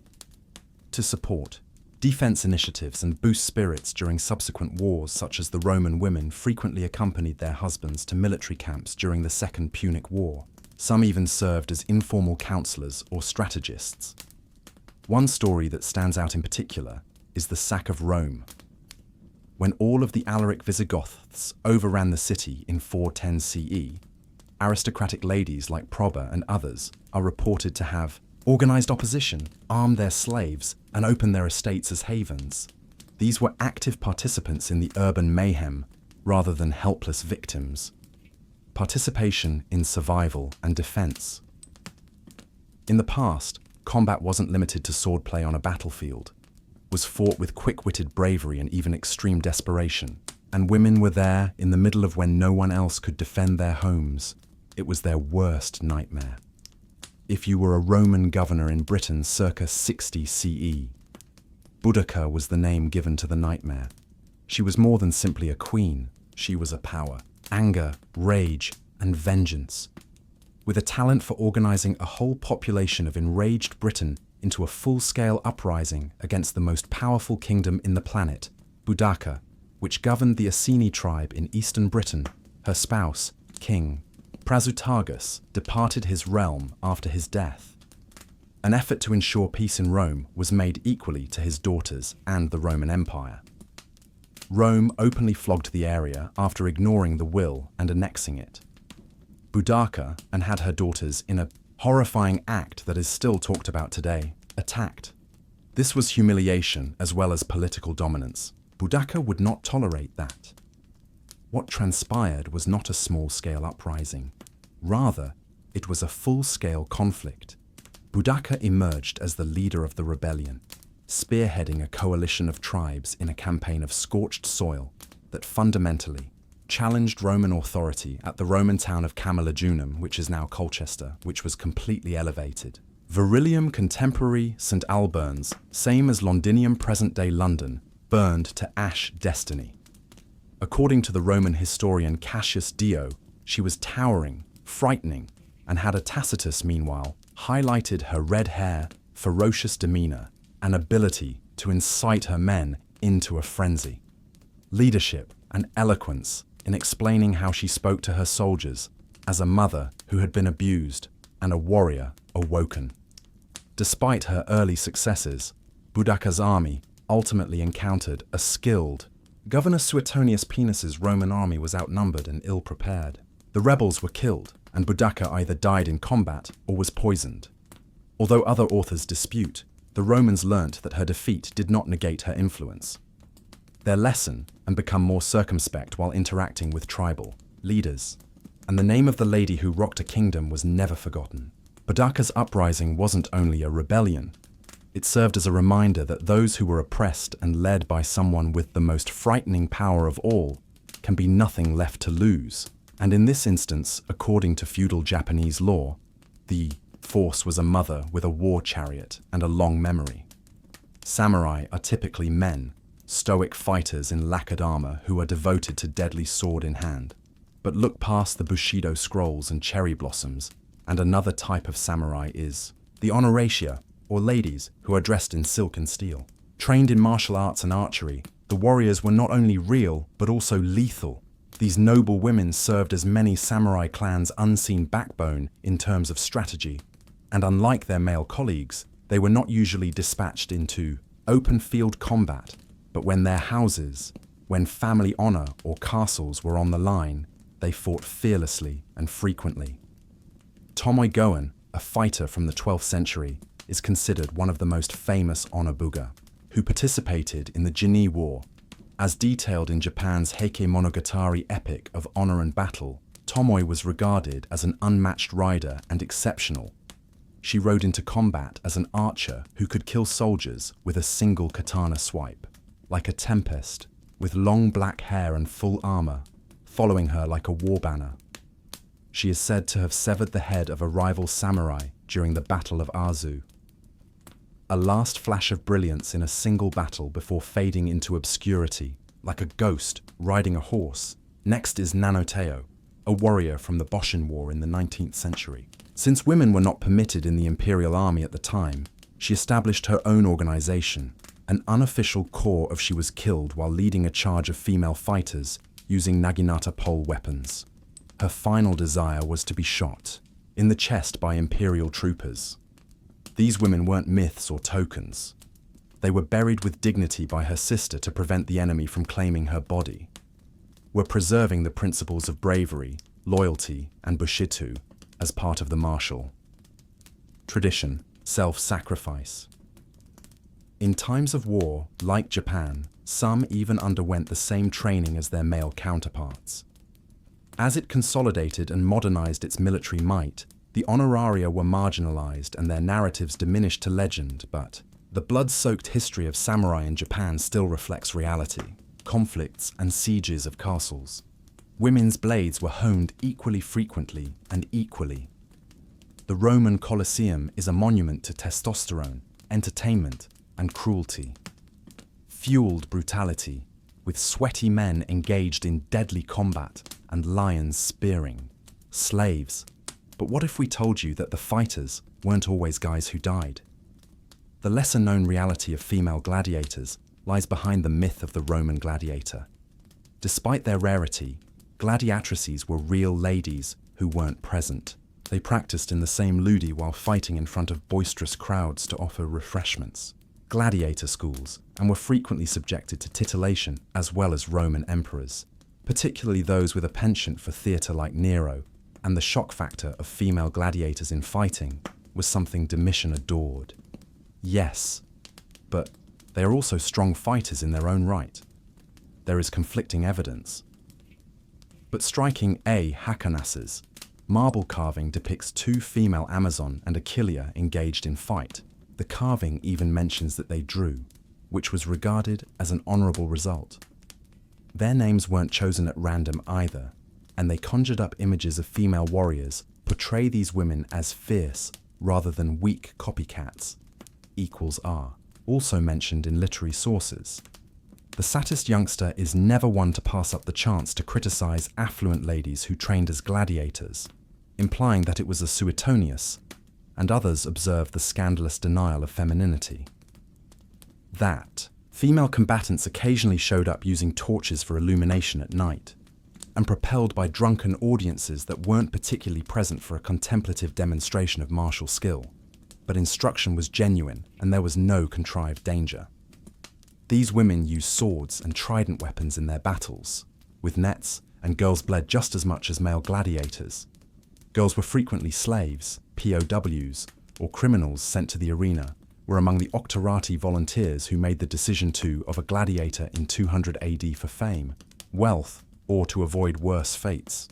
To support defense initiatives and boost spirits during subsequent wars, such as the Roman women frequently accompanied their husbands to military camps during the Second Punic War. Some even served as informal counselors or strategists. One story that stands out in particular is the sack of Rome. When all of the Alaric Visigoths overran the city in 410 CE, aristocratic ladies like Proba and others are reported to have organized opposition, armed their slaves, and opened their estates as havens. These were active participants in the urban mayhem rather than helpless victims. Participation in survival and defense. In the past, combat wasn't limited to swordplay on a battlefield. It was fought with quick-witted bravery and even extreme desperation. And women were there in the middle of when no one else could defend their homes. It was their worst nightmare. If you were a Roman governor in Britain circa 60 CE, Boudica was the name given to the nightmare. She was more than simply a queen. She was a power, anger, rage, and vengeance. With a talent for organizing a whole population of enraged Britain into a full-scale uprising against the most powerful kingdom in the planet, Boudicca, which governed the Iceni tribe in eastern Britain. Her spouse, King Prasutagus, departed his realm after his death. An effort to ensure peace in Rome was made equally to his daughters and the Roman Empire. Rome openly flogged the area after ignoring the will and annexing it. Boudicca, and had her daughters, in a horrifying act that is still talked about today, attacked. This was humiliation as well as political dominance. Boudicca would not tolerate that. What transpired was not a small-scale uprising. Rather, it was a full-scale conflict. Boudicca emerged as the leader of the rebellion, spearheading a coalition of tribes in a campaign of scorched soil that fundamentally challenged Roman authority at the Roman town of Camalodunum, which is now Colchester, which was completely elevated. Verilium contemporary St. Albans, same as Londinium present-day London, burned to ash destiny. According to the Roman historian Cassius Dio, she was towering, frightening, and had a Tacitus, meanwhile, highlighted her red hair, ferocious demeanor, and ability to incite her men into a frenzy. Leadership and eloquence in explaining how she spoke to her soldiers as a mother who had been abused and a warrior awoken. Despite her early successes, Boudicca's army ultimately encountered a skilled. Governor Suetonius Pinus's Roman army was outnumbered and ill-prepared. The rebels were killed, and Boudicca either died in combat or was poisoned. Although other authors dispute, the Romans learnt that her defeat did not negate her influence. Their lesson and become more circumspect while interacting with tribal leaders. And the name of the lady who rocked a kingdom was never forgotten. Boudicca's uprising wasn't only a rebellion. It served as a reminder that those who were oppressed and led by someone with the most frightening power of all can be nothing left to lose. And in this instance, according to feudal Japanese law, the force was a mother with a war chariot and a long memory. Samurai are typically men, stoic fighters in lacquered armor who are devoted to deadly sword in hand. But look past the Bushido scrolls and cherry blossoms, and another type of samurai is the honoratia, or ladies who are dressed in silk and steel. Trained in martial arts and archery, the warriors were not only real, but also lethal. These noble women served as many samurai clans' unseen backbone in terms of strategy, and unlike their male colleagues, they were not usually dispatched into open field combat, but when their houses, when family honor or castles were on the line, they fought fearlessly and frequently. Tomoe Goen, a fighter from the 12th century, is considered one of the most famous onobuga, who participated in the Jinni War. As detailed in Japan's Heike Monogatari epic of honor and battle, Tomoe was regarded as an unmatched rider and exceptional. She rode into combat as an archer who could kill soldiers with a single katana swipe, like a tempest, with long black hair and full armor, following her like a war banner. She is said to have severed the head of a rival samurai during the Battle of Azu. A last flash of brilliance in a single battle before fading into obscurity, like a ghost riding a horse. Next is Nanoteo, a warrior from the Boshin War in the 19th century. Since women were not permitted in the imperial army at the time, she established her own organization, an unofficial corps of. She was killed while leading a charge of female fighters using naginata pole weapons. Her final desire was to be shot in the chest by imperial troopers. These women weren't myths or tokens. They were buried with dignity by her sister to prevent the enemy from claiming her body. We're preserving the principles of bravery, loyalty, and bushido as part of the martial tradition, self-sacrifice. In times of war, like Japan, some even underwent the same training as their male counterparts. As it consolidated and modernized its military might, the honoraria were marginalized and their narratives diminished to legend, but the blood-soaked history of samurai in Japan still reflects reality, conflicts and sieges of castles. Women's blades were honed equally frequently and equally. The Roman Colosseum is a monument to testosterone, entertainment, and cruelty. Fueled brutality, with sweaty men engaged in deadly combat and lions spearing. Slaves. But what if we told you that the fighters weren't always guys who died? The lesser-known reality of female gladiators lies behind the myth of the Roman gladiator. Despite their rarity, gladiatrices were real ladies who weren't present. They practiced in the same ludi while fighting in front of boisterous crowds to offer refreshments. Gladiator schools, and were frequently subjected to titillation as well as Roman emperors, particularly those with a penchant for theatre like Nero, and the shock factor of female gladiators in fighting was something Domitian adored. Yes, but they are also strong fighters in their own right. There is conflicting evidence. But striking A. Hackonasses, marble carving depicts two female Amazon and Achillea engaged in fight. The carving even mentions that they drew, which was regarded as an honourable result. Their names weren't chosen at random either, and they conjured up images of female warriors, portray these women as fierce rather than weak copycats. =R, also mentioned in literary sources. The satirist youngster is never one to pass up the chance to criticise affluent ladies who trained as gladiators, implying that it was a Suetonius, and others observed the scandalous denial of femininity. That female combatants occasionally showed up using torches for illumination at night, and propelled by drunken audiences that weren't particularly present for a contemplative demonstration of martial skill, but instruction was genuine and there was no contrived danger. These women used swords and trident weapons in their battles, with nets, and girls bled just as much as male gladiators. Girls were frequently slaves, POWs, or criminals sent to the arena, were among the Octorati volunteers who made the decision of a gladiator in 200 AD for fame, wealth, or to avoid worse fates.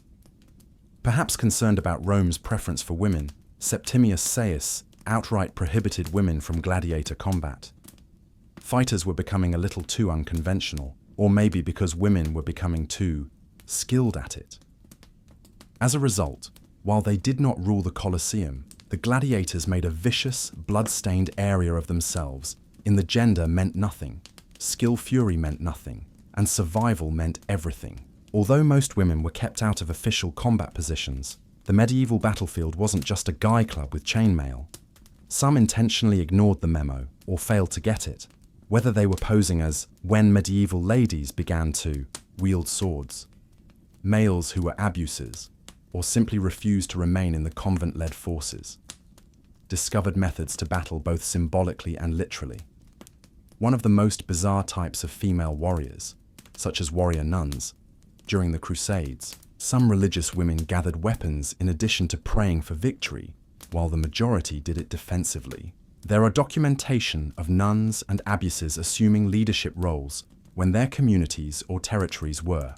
Perhaps concerned about Rome's preference for women, Septimius Seius outright prohibited women from gladiator combat. Fighters were becoming a little too unconventional, or maybe because women were becoming too skilled at it. As a result, while they did not rule the Colosseum, the gladiators made a vicious, blood-stained area of themselves. In the gender meant nothing, skill fury meant nothing, and survival meant everything. Although most women were kept out of official combat positions, the medieval battlefield wasn't just a guy club with chainmail. Some intentionally ignored the memo or failed to get it, whether they were posing as when medieval ladies began to wield swords, males who were abuses, or simply refused to remain in the convent-led forces. Discovered methods to battle both symbolically and literally. One of the most bizarre types of female warriors, such as warrior nuns, during the Crusades, some religious women gathered weapons in addition to praying for victory, while the majority did it defensively. There are documentation of nuns and abbesses assuming leadership roles when their communities or territories were.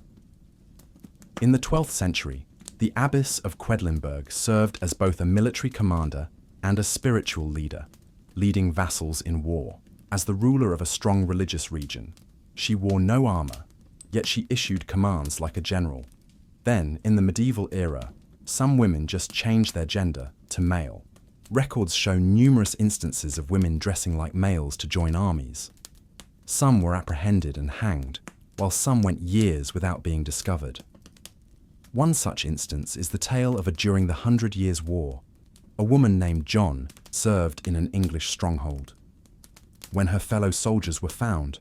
In the 12th century, the abbess of Quedlinburg served as both a military commander and a spiritual leader, leading vassals in war. As the ruler of a strong religious region, she wore no armor, yet she issued commands like a general. Then, in the medieval era, some women just changed their gender to male. Records show numerous instances of women dressing like males to join armies. Some were apprehended and hanged, while some went years without being discovered. One such instance is the tale of during the 100 Years' War. A woman named John served in an English stronghold. When her fellow soldiers were found,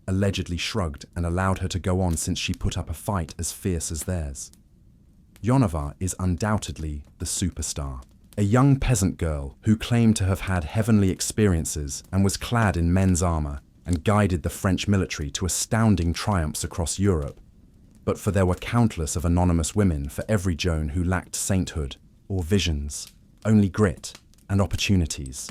allegedly shrugged and allowed her to go on since she put up a fight as fierce as theirs. Yonava is undoubtedly the superstar, a young peasant girl who claimed to have had heavenly experiences and was clad in men's armor and guided the French military to astounding triumphs across Europe. But for there were countless of anonymous women for every Joan who lacked sainthood or visions, only grit and opportunities.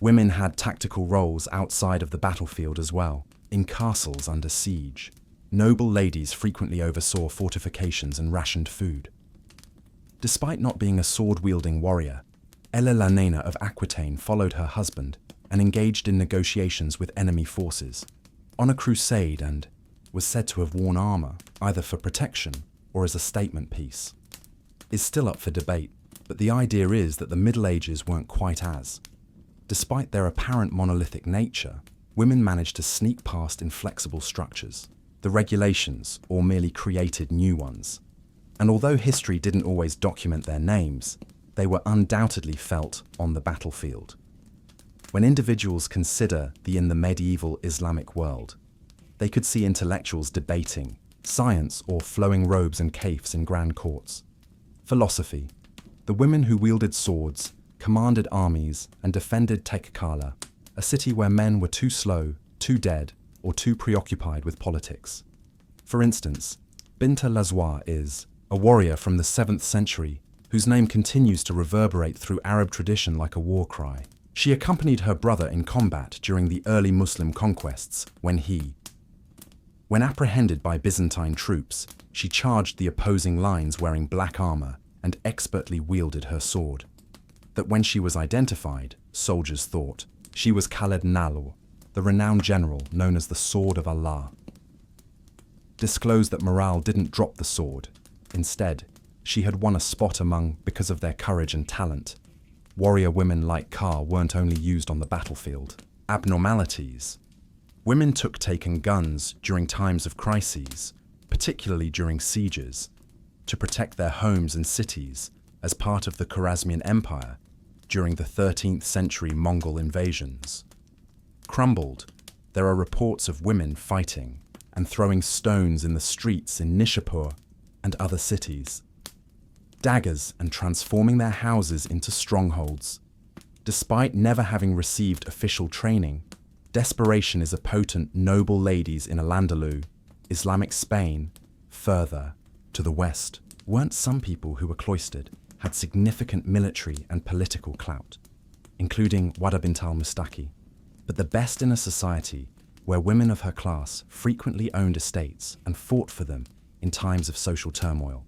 Women had tactical roles outside of the battlefield as well, in castles under siege. Noble ladies frequently oversaw fortifications and rationed food. Despite not being a sword-wielding warrior, Ella of Aquitaine followed her husband and engaged in negotiations with enemy forces on a crusade and was said to have worn armor, either for protection or as a statement piece. Is still up for debate, but the idea is that the Middle Ages weren't quite as. Despite their apparent monolithic nature, women managed to sneak past inflexible structures, the regulations, or merely created new ones. And although history didn't always document their names, they were undoubtedly felt on the battlefield. When individuals consider in the medieval Islamic world, they could see intellectuals debating science or flowing robes and caifs in grand courts. Philosophy. The women who wielded swords, commanded armies, and defended Tekkala, a city where men were too slow, too dead, or too preoccupied with politics. For instance, Bint al-Azwa is a warrior from the 7th century whose name continues to reverberate through Arab tradition like a war cry. She accompanied her brother in combat during the early Muslim conquests when apprehended by Byzantine troops, she charged the opposing lines wearing black armor and expertly wielded her sword. That when she was identified, soldiers thought she was Khaled Nalur, the renowned general known as the Sword of Allah. Disclosed that morale didn't drop the sword. Instead, she had won a spot among because of their courage and talent. Warrior women like Ka weren't only used on the battlefield. Abnormalities. Women took taken guns during times of crises, particularly during sieges, to protect their homes and cities as part of the Khwarezmian Empire during the 13th century Mongol invasions. Crumbled, there are reports of women fighting and throwing stones in the streets in Nishapur and other cities. Daggers and transforming their houses into strongholds. Despite never having received official training, desperation is a potent noble ladies in Al-Andalus, Islamic Spain, further to the west. Weren't some people who were cloistered, had significant military and political clout, including Wada bint al-Mustaki, but the best in a society where women of her class frequently owned estates and fought for them in times of social turmoil.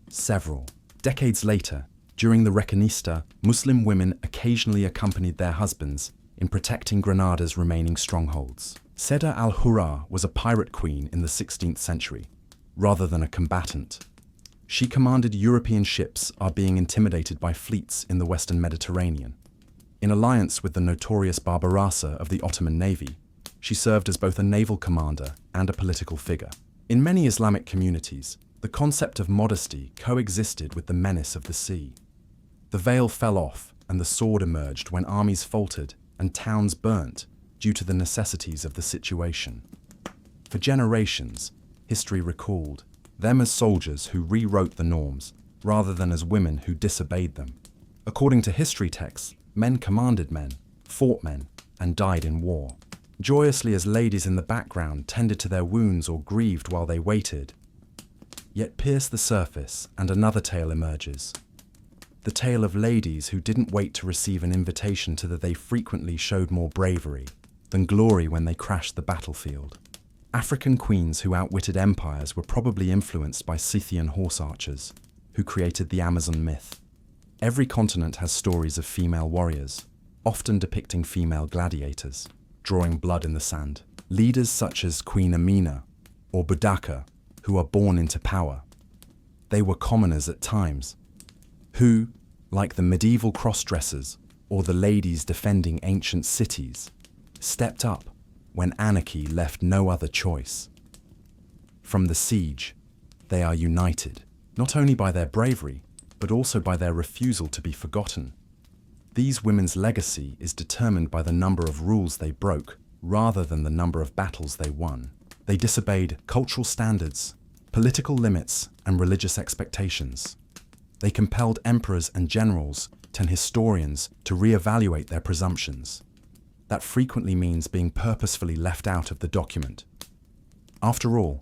Several decades later, during the Reconquista, Muslim women occasionally accompanied their husbands in protecting Granada's remaining strongholds. Seda al-Hurra was a pirate queen in the 16th century, rather than a combatant. She commanded European ships being intimidated by fleets in the Western Mediterranean. In alliance with the notorious Barbarassa of the Ottoman Navy, she served as both a naval commander and a political figure. In many Islamic communities, the concept of modesty coexisted with the menace of the sea. The veil fell off and the sword emerged when armies faltered and towns burnt due to the necessities of the situation. For generations, history recalled them as soldiers who rewrote the norms, rather than as women who disobeyed them. According to history texts, men commanded men, fought men, and died in war, joyously as ladies in the background tended to their wounds or grieved while they waited. Yet pierce the surface and another tale emerges. The tale of ladies who didn't wait to receive an invitation to that they frequently showed more bravery than glory when they crashed the battlefield. African queens who outwitted empires were probably influenced by Scythian horse archers, who created the Amazon myth. Every continent has stories of female warriors, often depicting female gladiators, drawing blood in the sand. Leaders such as Queen Amina or Budaka, who are born into power. They were commoners at times, who, like the medieval cross-dressers or the ladies defending ancient cities, stepped up when anarchy left no other choice. From the siege, they are united, not only by their bravery, but also by their refusal to be forgotten. These women's legacy is determined by the number of rules they broke, rather than the number of battles they won. They disobeyed cultural standards, political limits, and religious expectations. They compelled emperors and generals and historians to re-evaluate their presumptions. That frequently means being purposefully left out of the document. After all,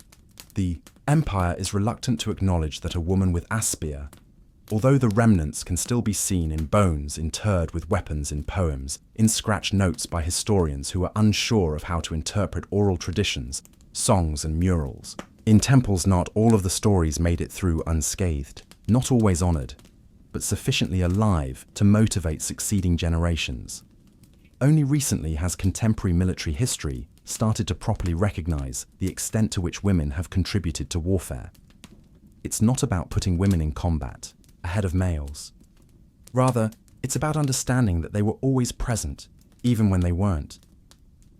the empire is reluctant to acknowledge that a woman with a spear, although the remnants can still be seen in bones interred with weapons in poems, in scratch notes by historians who are unsure of how to interpret oral traditions, songs and murals. In temples, not all of the stories made it through unscathed, not always honored, but sufficiently alive to motivate succeeding generations. Only recently has contemporary military history started to properly recognize the extent to which women have contributed to warfare. It's not about putting women in combat ahead of males. Rather, it's about understanding that they were always present, even when they weren't.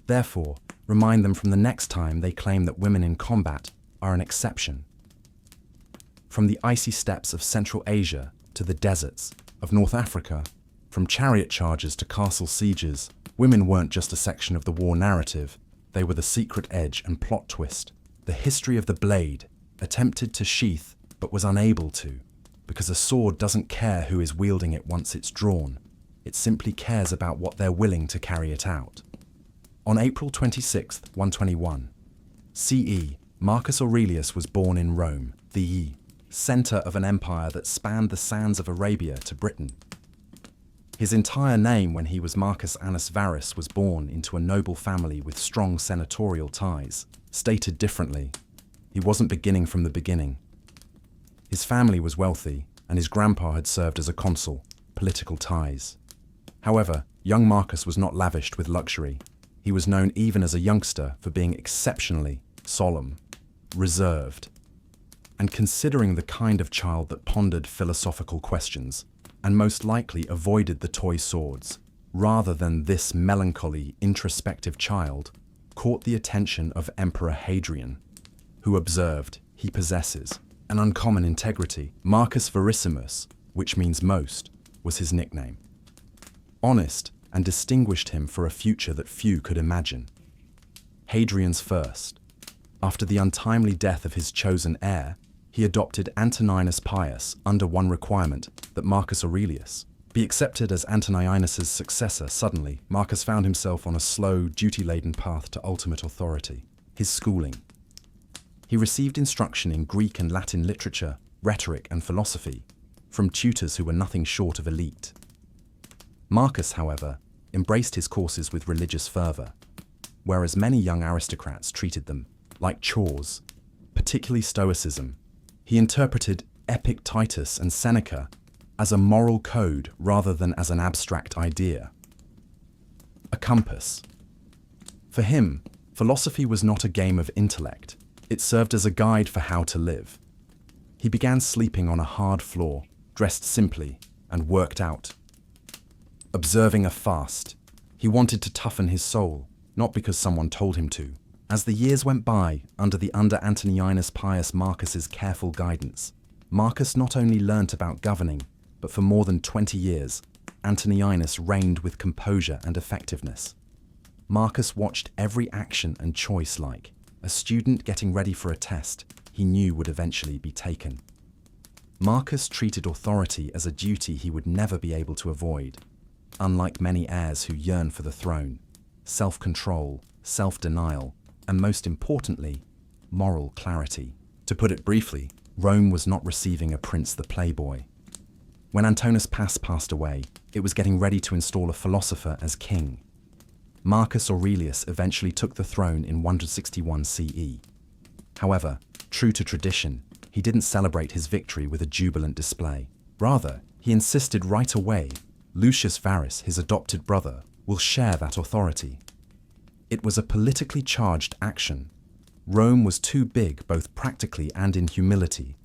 Therefore, remind them from the next time they claim that women in combat are an exception. From the icy steppes of Central Asia to the deserts of North Africa, from chariot charges to castle sieges, Women weren't just a section of the war narrative, they were the secret edge and plot twist. The history of the blade, attempted to sheath but was unable to, because a sword doesn't care who is wielding it once it's drawn. It simply cares about what they're willing to carry it out. On April 26, 121 CE, Marcus Aurelius was born in Rome, the center of an empire that spanned the sands of Arabia to Britain. His entire name when he was Marcus Annus Varus was born into a noble family with strong senatorial ties. Stated differently, he wasn't beginning from the beginning. His family was wealthy, and his grandpa had served as a consul, political ties. However, young Marcus was not lavished with luxury. He was known even as a youngster for being exceptionally solemn, reserved, and considering the kind of child that pondered philosophical questions, and most likely avoided the toy swords, rather than this melancholy, introspective child, caught the attention of Emperor Hadrian, who observed he possesses an uncommon integrity. Marcus Verissimus, which means most, was his nickname. Honest, and distinguished him for a future that few could imagine. Hadrian's first. After the untimely death of his chosen heir, he adopted Antoninus Pius under one requirement, that Marcus Aurelius be accepted as Antoninus's successor. Suddenly, Marcus found himself on a slow, duty-laden path to ultimate authority. His schooling. He received instruction in Greek and Latin literature, rhetoric and philosophy, from tutors who were nothing short of elite. Marcus, however, embraced his courses with religious fervor, whereas many young aristocrats treated them like chores, particularly Stoicism. He interpreted Epictetus and Seneca as a moral code rather than as an abstract idea. A compass. For him, philosophy was not a game of intellect. It served as a guide for how to live. He began sleeping on a hard floor, dressed simply, and worked out. Observing a fast, he wanted to toughen his soul, not because someone told him to. As the years went by, under Antoninus Pius Marcus's careful guidance, Marcus not only learnt about governing, but for more than 20 years, Antoninus reigned with composure and effectiveness. Marcus watched every action and choice like a student getting ready for a test he knew would eventually be taken. Marcus treated authority as a duty he would never be able to avoid. Unlike many heirs who yearn for the throne, self-control, self-denial, and most importantly, moral clarity. To put it briefly, Rome was not receiving a Prince the Playboy. When Antoninus passed away, it was getting ready to install a philosopher as king. Marcus Aurelius eventually took the throne in 161 CE. However, true to tradition, he didn't celebrate his victory with a jubilant display. Rather, he insisted right away, Lucius Varus, his adopted brother, will share that authority. It was a politically charged action. Rome was too big both practically and in humility,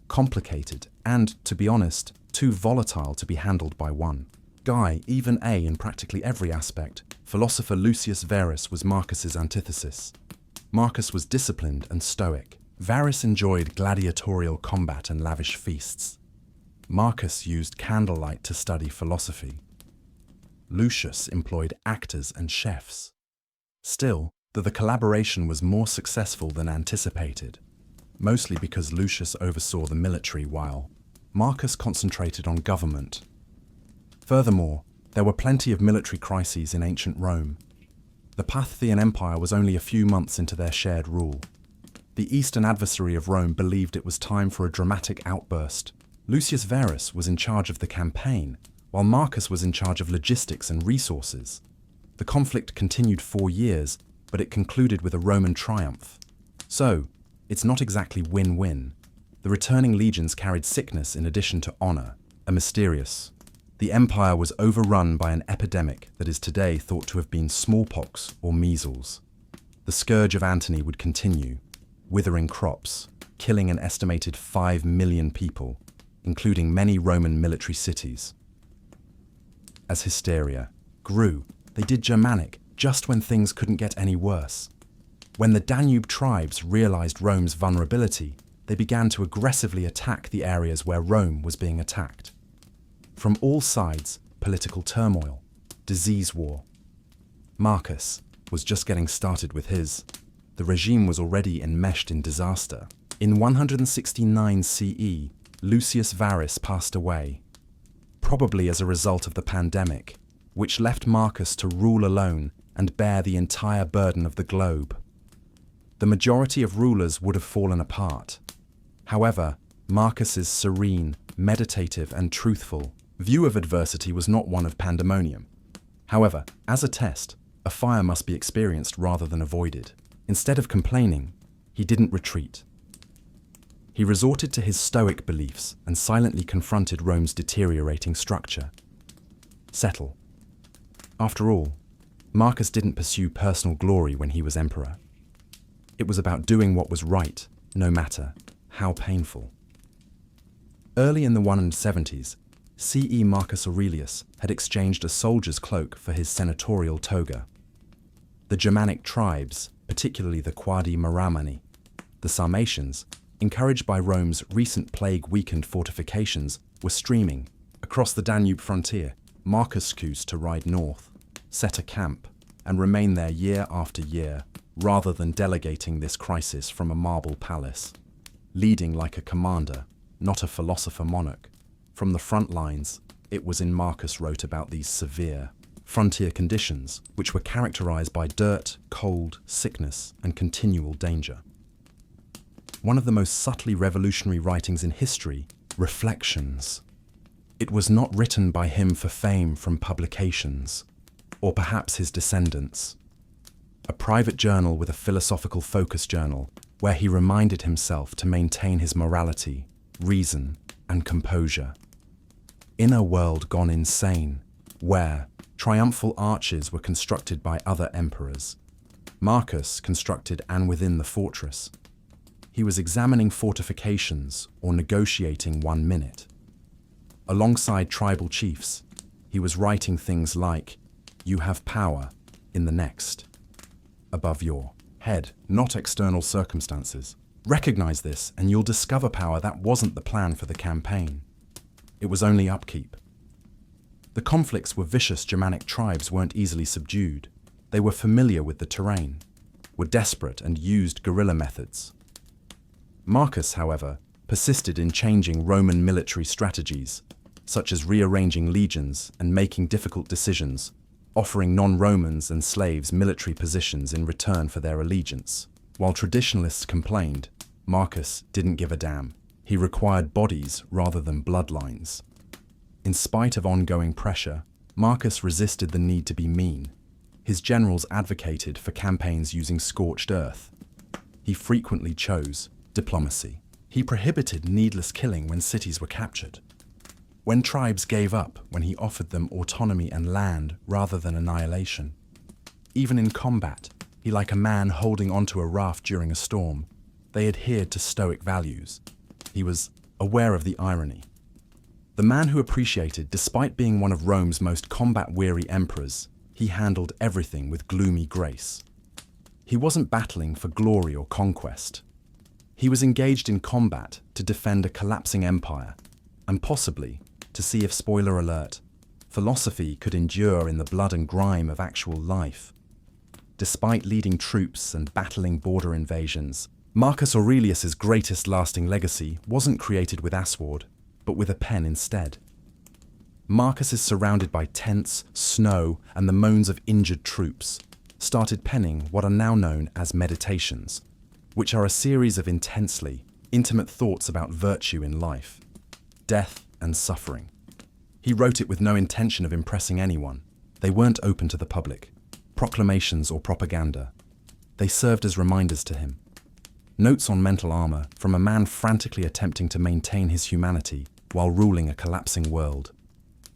complicated and, to be honest, too volatile to be handled by one guy, even in practically every aspect. Philosopher Lucius Verus was Marcus's antithesis. Marcus was disciplined and stoic. Varus enjoyed gladiatorial combat and lavish feasts. Marcus used candlelight to study philosophy. Lucius employed actors and chefs. Still, the collaboration was more successful than anticipated, mostly because Lucius oversaw the military while Marcus concentrated on government. Furthermore, there were plenty of military crises in ancient Rome. The Parthian Empire was only a few months into their shared rule. The eastern adversary of Rome believed it was time for a dramatic outburst. Lucius Verus was in charge of the campaign, while Marcus was in charge of logistics and resources. The conflict continued 4 years, but it concluded with a Roman triumph. So, it's not exactly win-win. The returning legions carried sickness in addition to honor, a mysterious. The empire was overrun by an epidemic that is today thought to have been smallpox or measles. The scourge of Antony would continue, withering crops, killing an estimated 5 million people, including many Roman military cities. As hysteria grew, they did Germanic just when things couldn't get any worse. When the Danube tribes realized Rome's vulnerability, they began to aggressively attack the areas where Rome was being attacked. From all sides, political turmoil, disease war, Marcus was just getting started with his. The regime was already enmeshed in disaster. In 169 CE, Lucius Varus passed away, probably as a result of the pandemic, which left Marcus to rule alone and bear the entire burden of the globe. The majority of rulers would have fallen apart. However, Marcus's serene, meditative, and truthful view of adversity was not one of pandemonium. However, as a test, a fire must be experienced rather than avoided. Instead of complaining, he didn't retreat. He resorted to his Stoic beliefs and silently confronted Rome's deteriorating structure. Settle. After all, Marcus didn't pursue personal glory when he was emperor. It was about doing what was right, no matter how painful. Early in the 170s, CE Marcus Aurelius had exchanged a soldier's cloak for his senatorial toga. The Germanic tribes, particularly the Quadi Maramani, the Sarmatians, encouraged by Rome's recent plague-weakened fortifications, were streaming across the Danube frontier. Marcus chose to ride north, set a camp, and remain there year after year, rather than delegating this crisis from a marble palace. Leading like a commander, not a philosopher monarch. From the front lines, it was in Marcus wrote about these severe frontier conditions, which were characterized by dirt, cold, sickness, and continual danger. One of the most subtly revolutionary writings in history, Reflections. It was not written by him for fame from publications, or perhaps his descendants. A private journal with a philosophical focus journal, where he reminded himself to maintain his morality, reason, and composure. In a world gone insane, where triumphal arches were constructed by other emperors, Marcus constructed and within the fortress. He was examining fortifications or negotiating 1 minute. Alongside tribal chiefs, he was writing things like, "You have power in the next." Above your head, not external circumstances. Recognize this and you'll discover power that wasn't the plan for the campaign. It was only upkeep. The conflicts with vicious Germanic tribes weren't easily subdued. They were familiar with the terrain, were desperate and used guerrilla methods. Marcus, however, persisted in changing Roman military strategies, such as rearranging legions and making difficult decisions, offering non-Romans and slaves military positions in return for their allegiance. While traditionalists complained, Marcus didn't give a damn. He required bodies rather than bloodlines. In spite of ongoing pressure, Marcus resisted the need to be mean. His generals advocated for campaigns using scorched earth. He frequently chose diplomacy. He prohibited needless killing when cities were captured. When tribes gave up, when he offered them autonomy and land rather than annihilation. Even in combat, he, like a man holding onto a raft during a storm, they adhered to Stoic values. He was aware of the irony. The man who appreciated, despite being one of Rome's most combat-weary emperors, he handled everything with gloomy grace. He wasn't battling for glory or conquest. He was engaged in combat to defend a collapsing empire, and possibly to see if, spoiler alert, philosophy could endure in the blood and grime of actual life. Despite leading troops and battling border invasions, Marcus Aurelius's greatest lasting legacy wasn't created with a sword, but with a pen instead. Marcus is surrounded by tents, snow, and the moans of injured troops, started penning what are now known as meditations, which are a series of intensely intimate thoughts about virtue in life, death, and suffering. He wrote it with no intention of impressing anyone. They weren't open to the public, proclamations or propaganda. They served as reminders to him. Notes on mental armor from a man frantically attempting to maintain his humanity while ruling a collapsing world.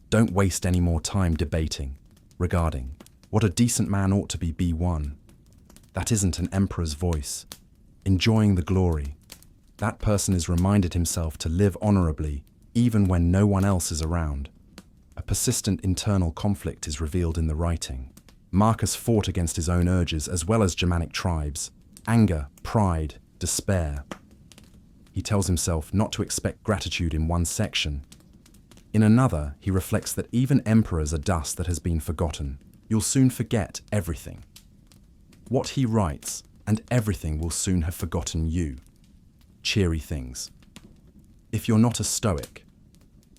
Don't waste any more time debating, regarding what a decent man ought to be B1. That isn't an emperor's voice. Enjoying the glory. That person is reminded himself to live honorably even when no one else is around. A persistent internal conflict is revealed in the writing. Marcus fought against his own urges as well as Germanic tribes, anger, pride, despair. He tells himself not to expect gratitude in one section. In another, he reflects that even emperors are dust that has been forgotten. You'll soon forget everything. What he writes, and everything will soon have forgotten you. Cheery things. If you're not a Stoic.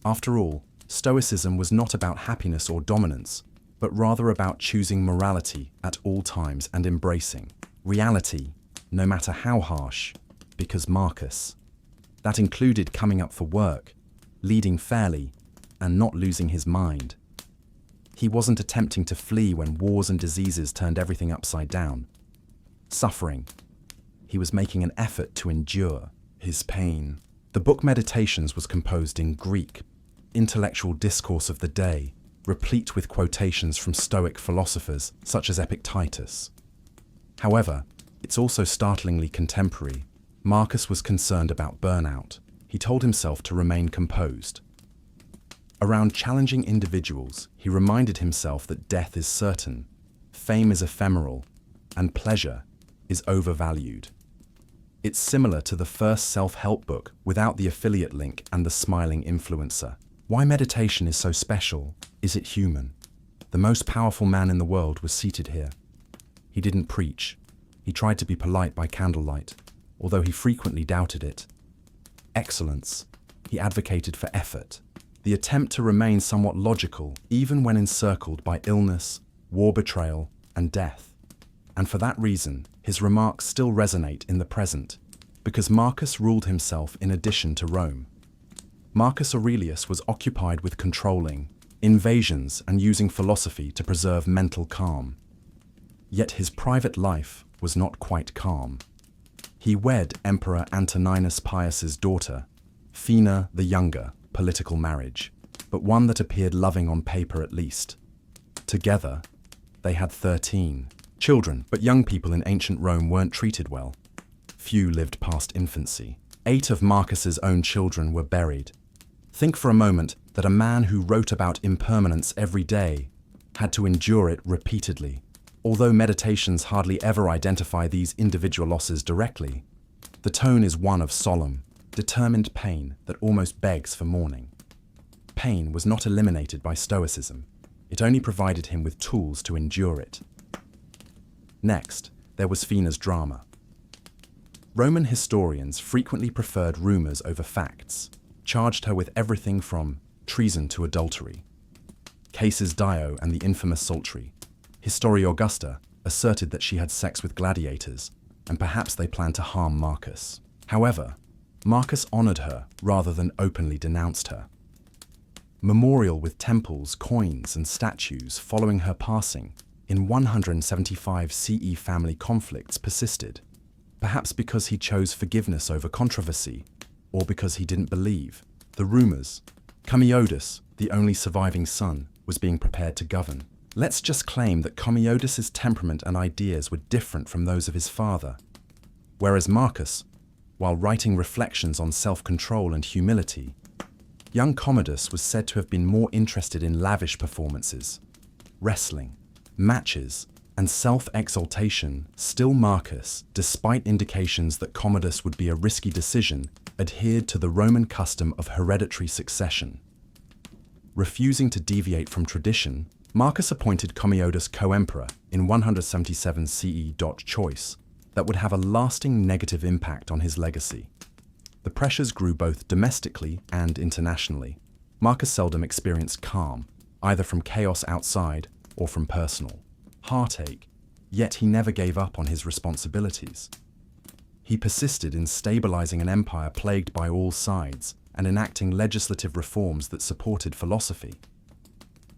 After all, Stoicism was not about happiness or dominance, but rather about choosing morality at all times and embracing reality, no matter how harsh, because Marcus. That included coming up for work, leading fairly, and not losing his mind. He wasn't attempting to flee when wars and diseases turned everything upside down. Suffering. He was making an effort to endure his pain. The book Meditations was composed in Greek, intellectual discourse of the day, replete with quotations from Stoic philosophers such as Epictetus. However, it's also startlingly contemporary. Marcus was concerned about burnout. He told himself to remain composed. Around challenging individuals, he reminded himself that death is certain, fame is ephemeral, and pleasure is overvalued. It's similar to the first self-help book without the affiliate link and the smiling influencer. Why meditation is so special? Is it human? The most powerful man in the world was seated here. He didn't preach. He tried to be polite by candlelight, although he frequently doubted it. Excellence. He advocated for effort. The attempt to remain somewhat logical, even when encircled by illness, war betrayal, and death. And for that reason, his remarks still resonate in the present, because Marcus ruled himself in addition to Rome. Marcus Aurelius was occupied with controlling, invasions, and using philosophy to preserve mental calm. Yet his private life was not quite calm. He wed Emperor Antoninus Pius's daughter, Fina the Younger, political marriage, but one that appeared loving on paper at least. Together, they had 13 children, but young people in ancient Rome weren't treated well. Few lived past infancy. 8 of Marcus's own children were buried. Think for a moment that a man who wrote about impermanence every day had to endure it repeatedly. Although meditations hardly ever identify these individual losses directly, the tone is one of solemn, determined pain that almost begs for mourning. Pain was not eliminated by Stoicism. It only provided him with tools to endure it. Next, there was Fina's drama. Roman historians frequently preferred rumors over facts, charged her with everything from treason to adultery. Cases Dio and the infamous Sultry. Historia Augusta asserted that she had sex with gladiators, and perhaps they planned to harm Marcus. However, Marcus honored her rather than openly denounced her. Memorial with temples, coins, and statues following her passing in 175 CE family conflicts persisted, perhaps because he chose forgiveness over controversy, or because he didn't believe. The rumors. Commodus, the only surviving son, was being prepared to govern. Let's just claim that Commodus's temperament and ideas were different from those of his father, whereas Marcus, while writing reflections on self-control and humility, young Commodus was said to have been more interested in lavish performances, wrestling, matches, and self-exaltation. Still, Marcus, despite indications that Commodus would be a risky decision, adhered to the Roman custom of hereditary succession. Refusing to deviate from tradition, Marcus appointed Commodus co-emperor in 177 CE. Choice that would have a lasting negative impact on his legacy. The pressures grew both domestically and internationally. Marcus seldom experienced calm, either from chaos outside or from personal heartache, yet he never gave up on his responsibilities. He persisted in stabilizing an empire plagued by all sides and enacting legislative reforms that supported philosophy.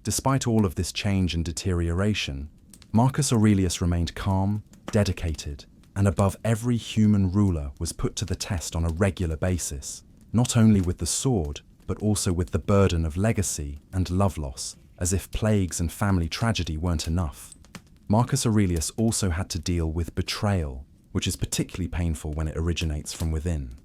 Despite all of this change and deterioration, Marcus Aurelius remained calm, dedicated, and above every human ruler was put to the test on a regular basis, not only with the sword, but also with the burden of legacy and love loss, as if plagues and family tragedy weren't enough. Marcus Aurelius also had to deal with betrayal, which is particularly painful when it originates from within.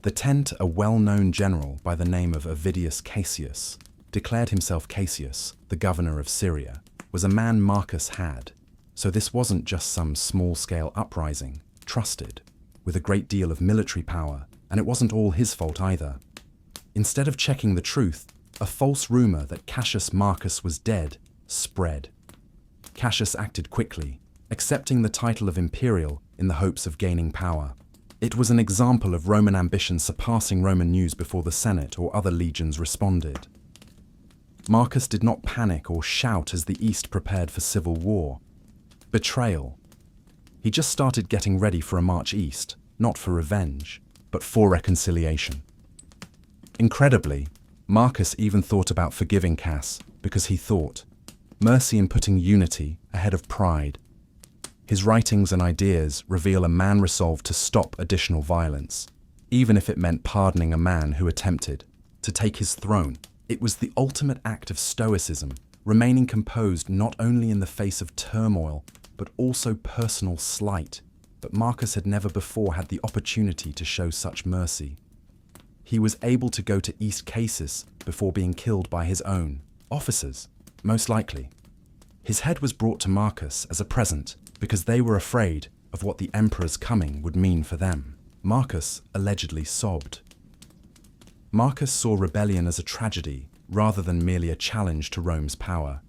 The Tent, a well-known general by the name of Avidius Cassius, declared himself Cassius, the governor of Syria, was a man Marcus had, so this wasn't just some small-scale uprising, trusted, with a great deal of military power, and it wasn't all his fault either. Instead of checking the truth, a false rumor that Cassius Marcus was dead spread. Cassius acted quickly, accepting the title of imperial in the hopes of gaining power. It was an example of Roman ambition surpassing Roman news before the Senate or other legions responded. Marcus did not panic or shout as the East prepared for civil war. Betrayal. He just started getting ready for a march east, not for revenge, but for reconciliation. Incredibly, Marcus even thought about forgiving Cass because he thought, mercy in putting unity ahead of pride. His writings and ideas reveal a man resolved to stop additional violence, even if it meant pardoning a man who attempted to take his throne. It was the ultimate act of stoicism, remaining composed not only in the face of turmoil, but also personal slight. But Marcus had never before had the opportunity to show such mercy. He was able to go to East Casus before being killed by his own officers, most likely. His head was brought to Marcus as a present because they were afraid of what the emperor's coming would mean for them. Marcus allegedly sobbed. Marcus saw rebellion as a tragedy rather than merely a challenge to Rome's power.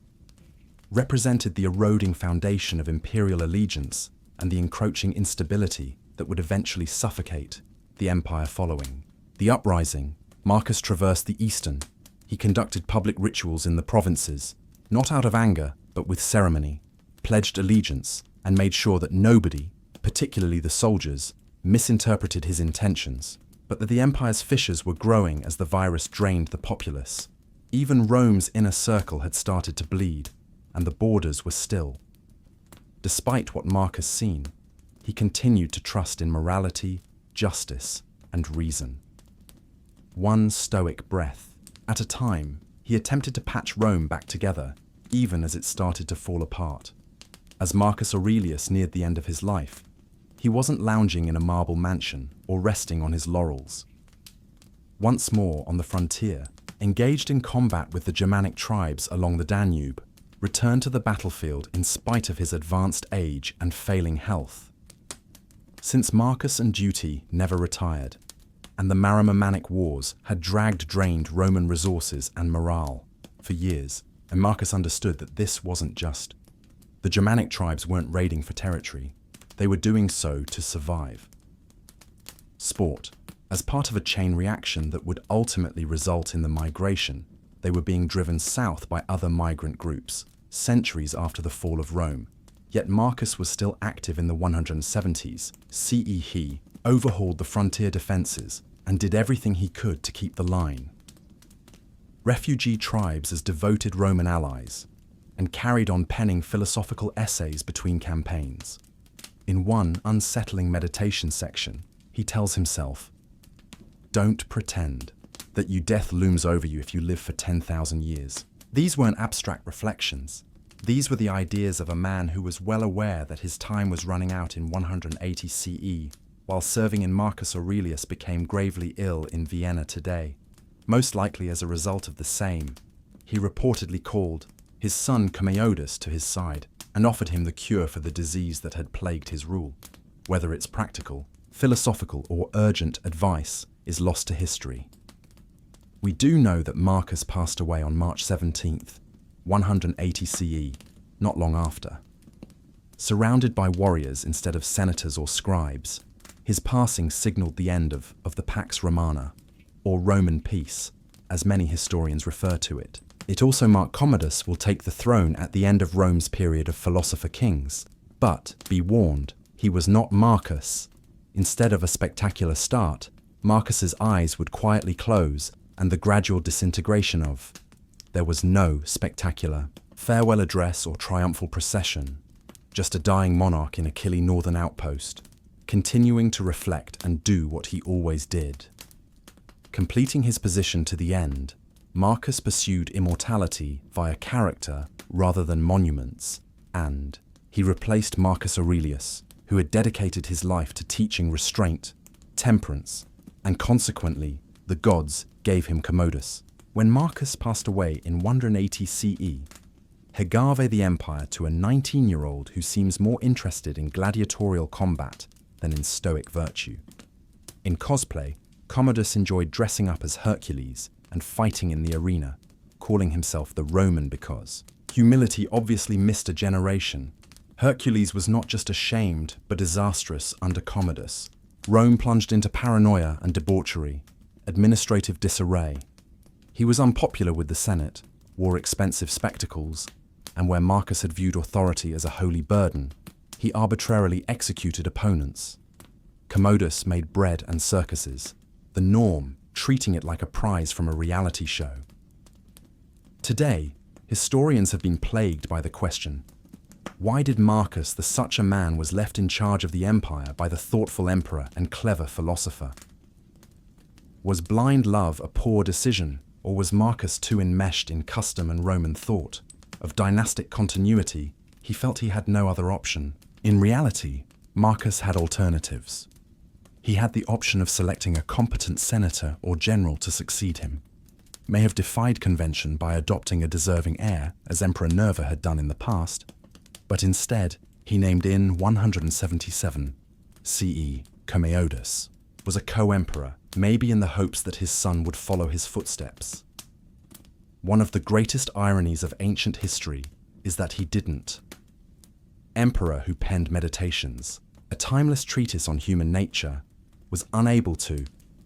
Represented the eroding foundation of imperial allegiance and the encroaching instability that would eventually suffocate the empire following. The uprising, Marcus traversed the eastern. He conducted public rituals in the provinces, not out of anger, but with ceremony, pledged allegiance, and made sure that nobody, particularly the soldiers, misinterpreted his intentions, but that the empire's fissures were growing as the virus drained the populace. Even Rome's inner circle had started to bleed, and the borders were still. Despite what Marcus seen, he continued to trust in morality, justice, and reason. One stoic breath at a time, he attempted to patch Rome back together, even as it started to fall apart. As Marcus Aurelius neared the end of his life, he wasn't lounging in a marble mansion or resting on his laurels. Once more on the frontier, engaged in combat with the Germanic tribes along the Danube, returned to the battlefield in spite of his advanced age and failing health. Since Marcus and duty never retired, and the Maremanic Wars had drained Roman resources and morale for years, and Marcus understood that this wasn't just. The Germanic tribes weren't raiding for territory. They were doing so to survive. Sport. As part of a chain reaction that would ultimately result in the migration, they were being driven south by other migrant groups, centuries after the fall of Rome. Yet Marcus was still active in the 170s. CE he overhauled the frontier defenses and did everything he could to keep the line. Refugee tribes as devoted Roman allies, and carried on penning philosophical essays between campaigns. In one unsettling meditation section, he tells himself, "Don't pretend that death looms over you if you live for 10,000 years. These weren't abstract reflections. These were the ideas of a man who was well aware that his time was running out in 180 CE, while serving in Marcus Aurelius became gravely ill in Vienna today. Most likely as a result of the same, he reportedly called his son Commodus to his side and offered him the cure for the disease that had plagued his rule. Whether it's practical, philosophical, or urgent advice is lost to history. We do know that Marcus passed away on March 17th, 180 CE, not long after. Surrounded by warriors instead of senators or scribes, his passing signaled the end of the Pax Romana, or Roman peace, as many historians refer to it. It also marked Commodus will take the throne at the end of Rome's period of philosopher kings. But, be warned, he was not Marcus. Instead of a spectacular start, Marcus's eyes would quietly close and the gradual disintegration of. There was no spectacular farewell address or triumphal procession, just a dying monarch in a killy northern outpost, continuing to reflect and do what he always did. Completing his position to the end, Marcus pursued immortality via character rather than monuments, and he replaced Marcus Aurelius, who had dedicated his life to teaching restraint, temperance, and consequently, the gods gave him Commodus. When Marcus passed away in 180 CE, he gave the empire to a 19-year-old who seems more interested in gladiatorial combat than in stoic virtue. In cosplay, Commodus enjoyed dressing up as Hercules and fighting in the arena, calling himself the Roman because Humility obviously missed a generation. Hercules was not just ashamed, but disastrous under Commodus. Rome plunged into paranoia and debauchery, administrative disarray. He was unpopular with the Senate, wore expensive spectacles, and where Marcus had viewed authority as a holy burden, he arbitrarily executed opponents. Commodus made bread and circuses, the norm, treating it like a prize from a reality show. Today, historians have been plagued by the question, why did Marcus, the such a man, was left in charge of the empire by the thoughtful emperor and clever philosopher? Was blind love a poor decision, or was Marcus too enmeshed in custom and Roman thought? Of dynastic continuity, he felt he had no other option. In reality, Marcus had alternatives. He had the option of selecting a competent senator or general to succeed him, may have defied convention by adopting a deserving heir, as Emperor Nerva had done in the past, but instead he named in 177 CE Commodus, was a co-emperor, maybe in the hopes that his son would follow his footsteps. One of the greatest ironies of ancient history is that he didn't. Emperor who penned Meditations, a timeless treatise on human nature, was unable to,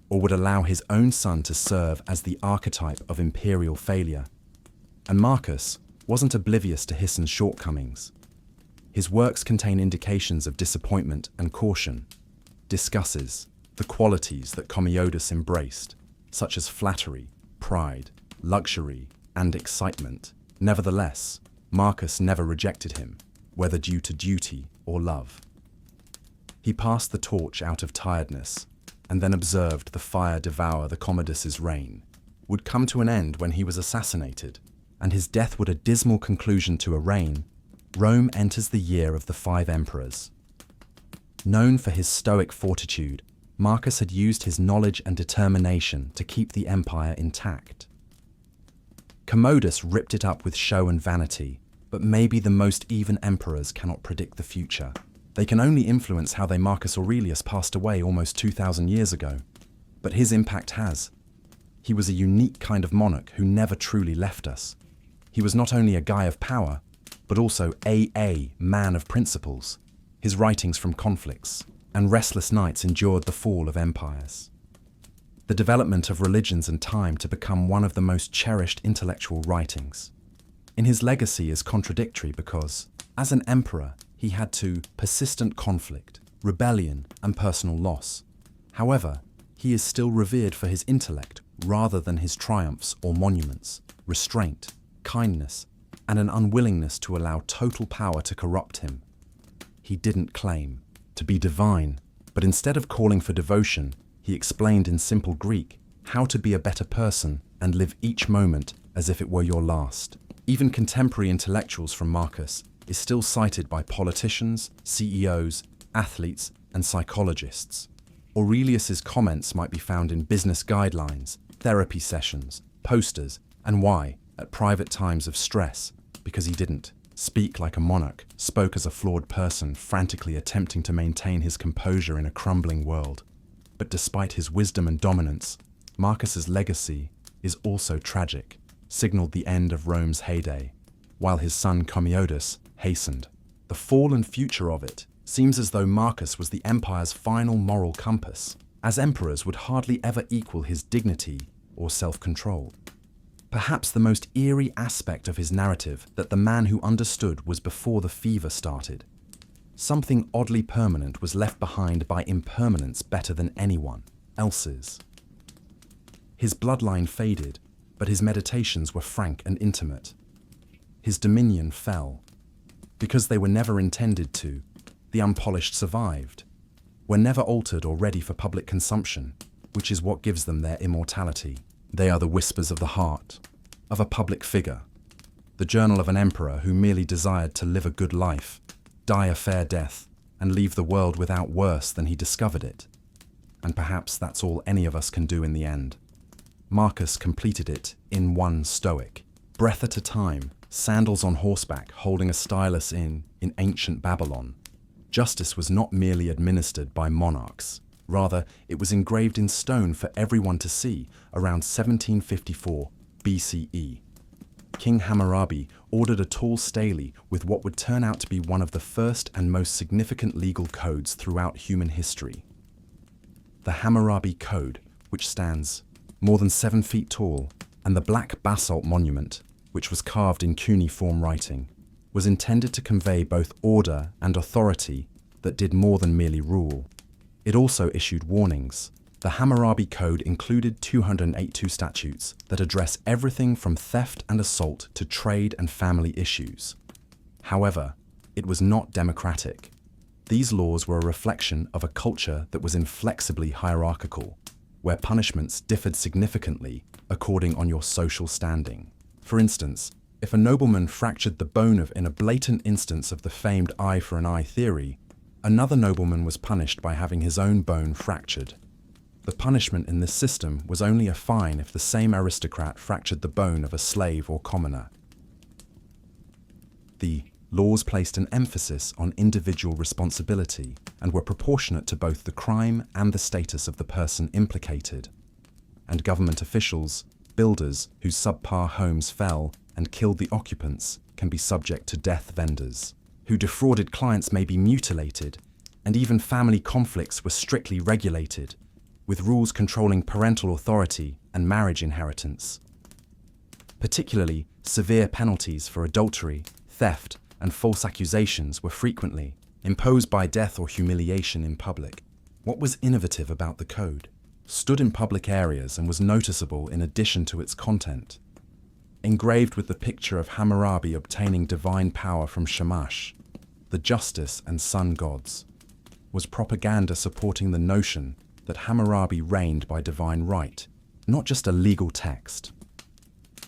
or would allow his own son to serve as the archetype of imperial failure. And Marcus wasn't oblivious to Hison's shortcomings. His works contain indications of disappointment and caution, discusses the qualities that Commodus embraced, such as flattery, pride, luxury, and excitement. Nevertheless, Marcus never rejected him, whether due to duty or love. He passed the torch out of tiredness, and then observed the fire devour the Commodus's reign, would come to an end when he was assassinated, and his death would a dismal conclusion to a reign. Rome enters the year of the 5 emperors. Known for his stoic fortitude, Marcus had used his knowledge and determination to keep the empire intact. Commodus ripped it up with show and vanity, but maybe the most even emperors cannot predict the future. They can only influence how Marcus Aurelius passed away almost 2,000 years ago. But his impact has. He was a unique kind of monarch who never truly left us. He was not only a guy of power, but also a man of principles. His writings from conflicts and restless nights endured the fall of empires. The development of religions and time to become one of the most cherished intellectual writings. In his legacy is contradictory because, as an emperor, he had to persistent conflict, rebellion, and personal loss. However, he is still revered for his intellect rather than his triumphs or monuments, restraint, kindness, and an unwillingness to allow total power to corrupt him. He didn't claim to be divine, but instead of calling for devotion, he explained in simple Greek how to be a better person and live each moment as if it were your last. Even contemporary intellectuals from Marcus is still cited by politicians, CEOs, athletes, and psychologists. Aurelius's comments might be found in business guidelines, therapy sessions, posters, and why, at private times of stress, because he didn't speak like a monarch, spoke as a flawed person frantically attempting to maintain his composure in a crumbling world. But despite his wisdom and dominance, Marcus's legacy is also tragic, signaled the end of Rome's heyday, while his son Commodus hastened. The fall and future of it seems as though Marcus was the empire's final moral compass, as emperors would hardly ever equal his dignity or self-control. Perhaps the most eerie aspect of his narrative that the man who understood was before the fever started. Something oddly permanent was left behind by impermanence better than anyone else's. His bloodline faded, but his meditations were frank and intimate. His dominion fell. Because they were never intended to, the unpolished survived, were never altered or ready for public consumption, which is what gives them their immortality. They are the whispers of the heart, of a public figure, the journal of an emperor who merely desired to live a good life, die a fair death, and leave the world without worse than he discovered it. And perhaps that's all any of us can do in the end. Marcus completed it in one stoic, breath at a time, sandals on horseback, holding a stylus in ancient Babylon. Justice was not merely administered by monarchs. Rather, it was engraved in stone for everyone to see around 1754 BCE. King Hammurabi ordered a tall stele with what would turn out to be one of the first and most significant legal codes throughout human history. The Hammurabi Code, which stands more than 7 feet tall, and the black basalt monument, which was carved in cuneiform writing, was intended to convey both order and authority that did more than merely rule. It also issued warnings. The Hammurabi Code included 282 statutes that address everything from theft and assault to trade and family issues. However, it was not democratic. These laws were a reflection of a culture that was inflexibly hierarchical, where punishments differed significantly according on your social standing. For instance, if a nobleman fractured the bone in a blatant instance of the famed eye for an eye theory, another nobleman was punished by having his own bone fractured. The punishment in this system was only a fine if the same aristocrat fractured the bone of a slave or commoner. The laws placed an emphasis on individual responsibility and were proportionate to both the crime and the status of the person implicated. And government officials, builders whose subpar homes fell and killed the occupants, can be subject to death. Vendors who defrauded clients may be mutilated, and even family conflicts were strictly regulated, with rules controlling parental authority and marriage inheritance. Particularly severe penalties for adultery, theft, and false accusations were frequently imposed by death or humiliation in public. What was innovative about the code stood in public areas and was noticeable in addition to its content. Engraved with the picture of Hammurabi obtaining divine power from Shamash, the justice and sun gods, was propaganda supporting the notion that Hammurabi reigned by divine right, not just a legal text.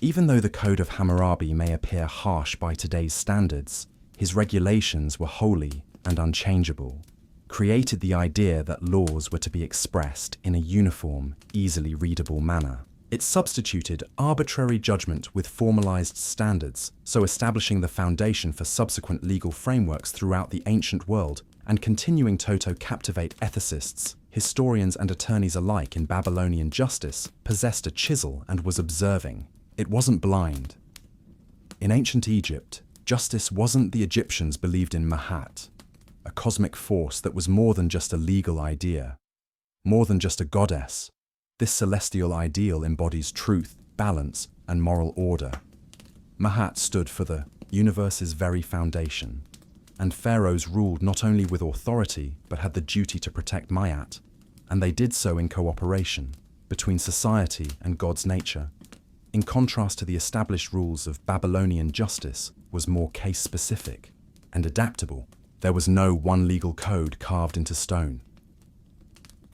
Even though the Code of Hammurabi may appear harsh by today's standards, his regulations were holy and unchangeable, created the idea that laws were to be expressed in a uniform, easily readable manner. It substituted arbitrary judgment with formalized standards, so establishing the foundation for subsequent legal frameworks throughout the ancient world and continuing to captivate ethicists, historians and attorneys alike in Babylonian justice, possessed a chisel and was observing. It wasn't blind. In ancient Egypt, justice wasn't the Egyptians believed in Mahat, a cosmic force that was more than just a legal idea, more than just a goddess. This celestial ideal embodies truth, balance, and moral order. Mahat stood for the universe's very foundation, and pharaohs ruled not only with authority but had the duty to protect Mayat, and they did so in cooperation between society and God's nature. In contrast to the established rules of Babylonian justice was more case-specific and adaptable. There was no one legal code carved into stone.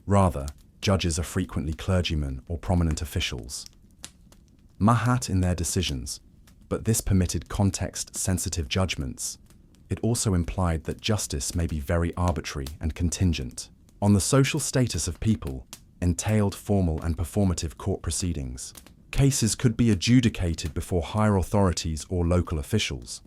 Rather, judges are frequently clergymen or prominent officials. Mahat in their decisions, but this permitted context-sensitive judgments. It also implied that justice may be very arbitrary and contingent on the social status of people, entailed formal and performative court proceedings. Cases could be adjudicated before higher authorities or local officials.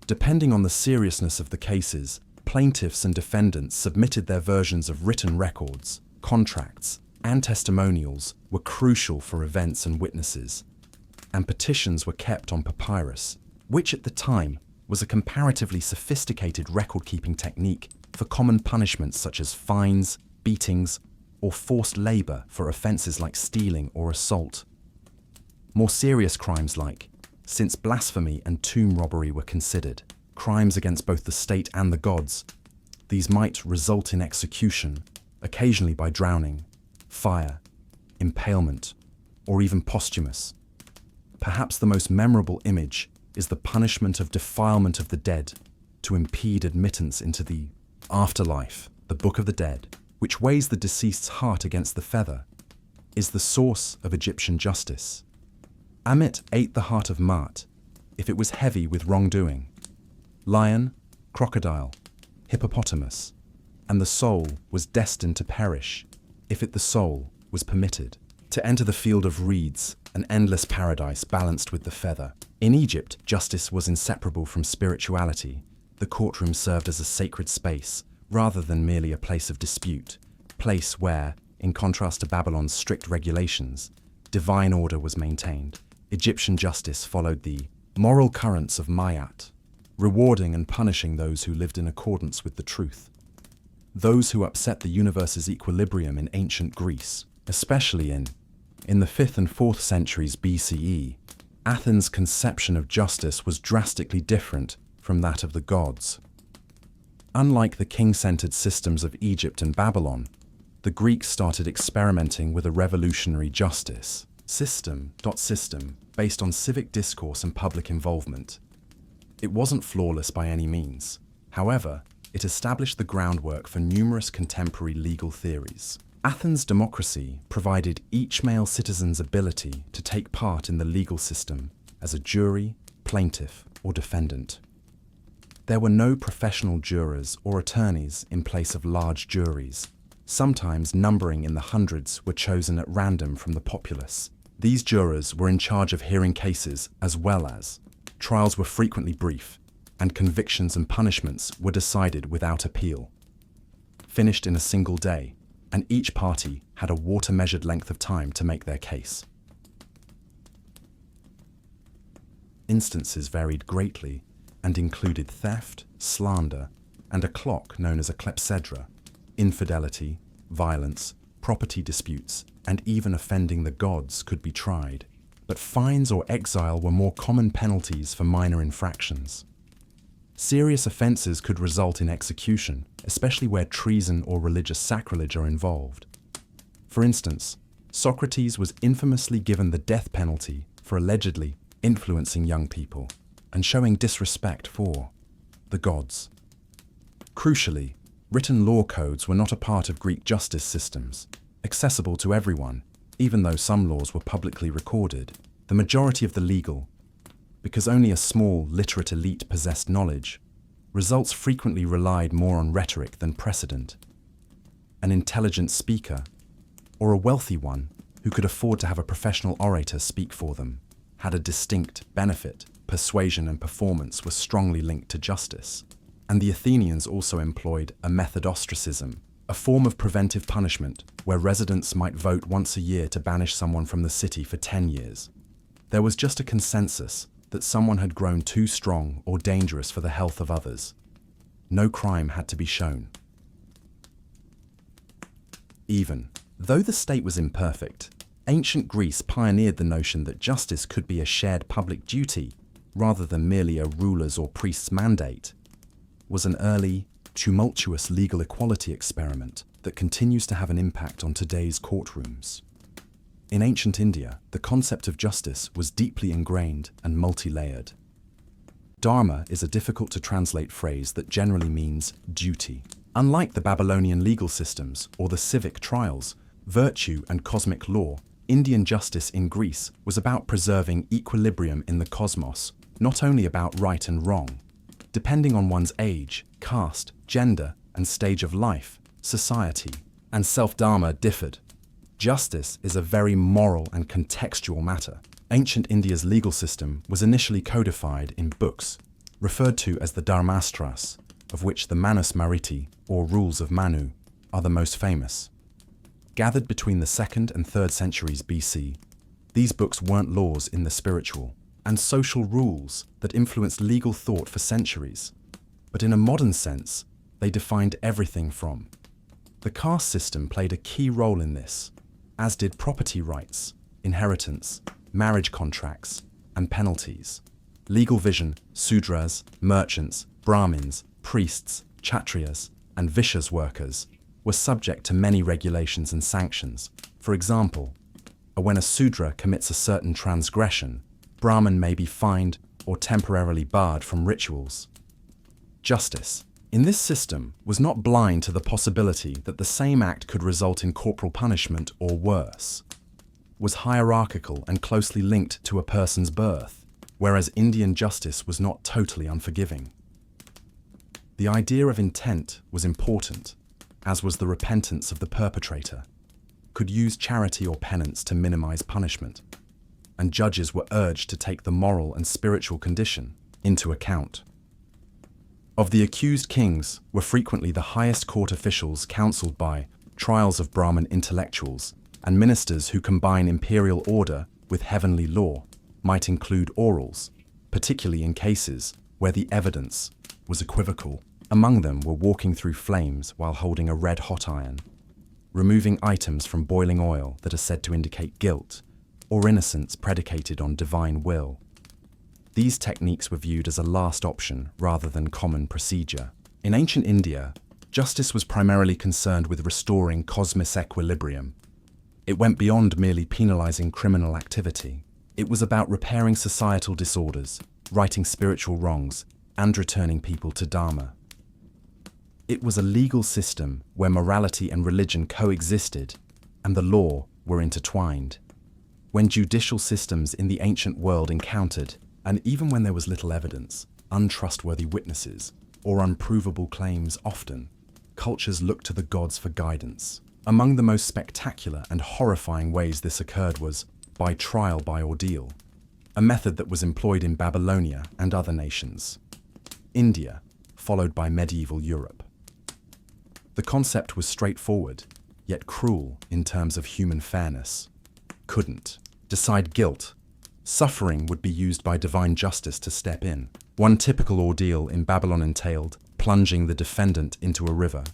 Depending on the seriousness of the cases, plaintiffs and defendants submitted their versions of written records, contracts, and testimonials were crucial for events and witnesses, and petitions were kept on papyrus, which at the time was a comparatively sophisticated record-keeping technique for common punishments such as fines, beatings, or forced labor for offenses like stealing or assault. More serious crimes since blasphemy and tomb robbery were considered crimes against both the state and the gods, these might result in execution, occasionally by drowning, fire, impalement, or even posthumous. Perhaps the most memorable image is the punishment of defilement of the dead to impede admittance into the afterlife. The Book of the Dead, which weighs the deceased's heart against the feather, is the source of Egyptian justice. Amit ate the heart of Ma'at if it was heavy with wrongdoing. Lion, crocodile, hippopotamus, and the soul was destined to perish if the soul was permitted to enter the field of reeds, an endless paradise balanced with the feather. In Egypt, justice was inseparable from spirituality. The courtroom served as a sacred space rather than merely a place of dispute, place where, in contrast to Babylon's strict regulations, divine order was maintained. Egyptian justice followed the moral currents of Mayat, rewarding and punishing those who lived in accordance with the truth. Those who upset the universe's equilibrium in ancient Greece, especially in the 5th and 4th centuries BCE, Athens' conception of justice was drastically different from that of the gods. Unlike the king-centered systems of Egypt and Babylon, the Greeks started experimenting with a revolutionary justice system based on civic discourse and public involvement. It wasn't flawless by any means. However, it established the groundwork for numerous contemporary legal theories. Athens' democracy provided each male citizen's ability to take part in the legal system as a jury, plaintiff, or defendant. There were no professional jurors or attorneys in place of large juries. Sometimes numbering in the hundreds were chosen at random from the populace. These jurors were in charge of hearing cases as well as trials were frequently brief, and convictions and punishments were decided without appeal, finished in a single day, and each party had a water-measured length of time to make their case. Instances varied greatly and included theft, slander, and a clock known as a clepsydra, infidelity, violence, property disputes, and even offending the gods could be tried. But fines or exile were more common penalties for minor infractions. Serious offences could result in execution, especially where treason or religious sacrilege are involved. For instance, Socrates was infamously given the death penalty for allegedly influencing young people and showing disrespect for the gods. Crucially, written law codes were not a part of Greek justice systems, accessible to everyone, even though some laws were publicly recorded. The majority of the legal, because only a small, literate elite possessed knowledge, results frequently relied more on rhetoric than precedent. An intelligent speaker, or a wealthy one who could afford to have a professional orator speak for them, had a distinct benefit. Persuasion and performance were strongly linked to justice. And the Athenians also employed a method ostracism, a form of preventive punishment where residents might vote once a year to banish someone from the city for 10 years. There was just a consensus that someone had grown too strong or dangerous for the health of others. No crime had to be shown. Even though the state was imperfect, ancient Greece pioneered the notion that justice could be a shared public duty rather than merely a ruler's or priest's mandate. Was an early, tumultuous legal equality experiment that continues to have an impact on today's courtrooms. In ancient India, the concept of justice was deeply ingrained and multi-layered. Dharma is a difficult-to-translate phrase that generally means duty. Unlike the Babylonian legal systems or the civic trials, virtue and cosmic law, Indian justice in Greece was about preserving equilibrium in the cosmos, not only about right and wrong. Depending on one's age, caste, gender, and stage of life, society, and self-dharma differed. Justice is a very moral and contextual matter. Ancient India's legal system was initially codified in books, referred to as the Dharmastras, of which the Manusmriti, or Rules of Manu, are the most famous. Gathered between the 2nd and 3rd centuries BC, these books weren't laws in the spiritual and social rules that influenced legal thought for centuries, but in a modern sense, they defined everything from. The caste system played a key role in this, as did property rights, inheritance, marriage contracts, and penalties. Legal vision, Sudras, merchants, Brahmins, priests, Kshatriyas, and Vishyas workers were subject to many regulations and sanctions. For example, when a Sudra commits a certain transgression, Brahman may be fined or temporarily barred from rituals. Justice, in this system, was not blind to the possibility that the same act could result in corporal punishment or worse. Was hierarchical and closely linked to a person's birth, whereas Indian justice was not totally unforgiving. The idea of intent was important, as was the repentance of the perpetrator, could use charity or penance to minimize punishment, and judges were urged to take the moral and spiritual condition into account. Of the accused kings were frequently the highest court officials counseled by trials of Brahmin intellectuals and ministers who combine imperial order with heavenly law. might include orals, particularly in cases where the evidence was equivocal. Among them were walking through flames while holding a red-hot iron, removing items from boiling oil that are said to indicate guilt or innocence predicated on divine will. These techniques were viewed as a last option rather than common procedure. In ancient India, justice was primarily concerned with restoring cosmic equilibrium. It went beyond merely penalizing criminal activity. It was about repairing societal disorders, righting spiritual wrongs, and returning people to Dharma. It was a legal system where morality and religion coexisted, and the law were intertwined. When judicial systems in the ancient world encountered, and even when there was little evidence, untrustworthy witnesses, or unprovable claims often, cultures looked to the gods for guidance. Among the most spectacular and horrifying ways this occurred was by trial by ordeal, a method that was employed in Babylonia and other nations. India, followed by medieval Europe. The concept was straightforward, yet cruel in terms of human fairness. Couldn't decide guilt. Suffering would be used by divine justice to step in. One typical ordeal in Babylon entailed plunging the defendant into a river.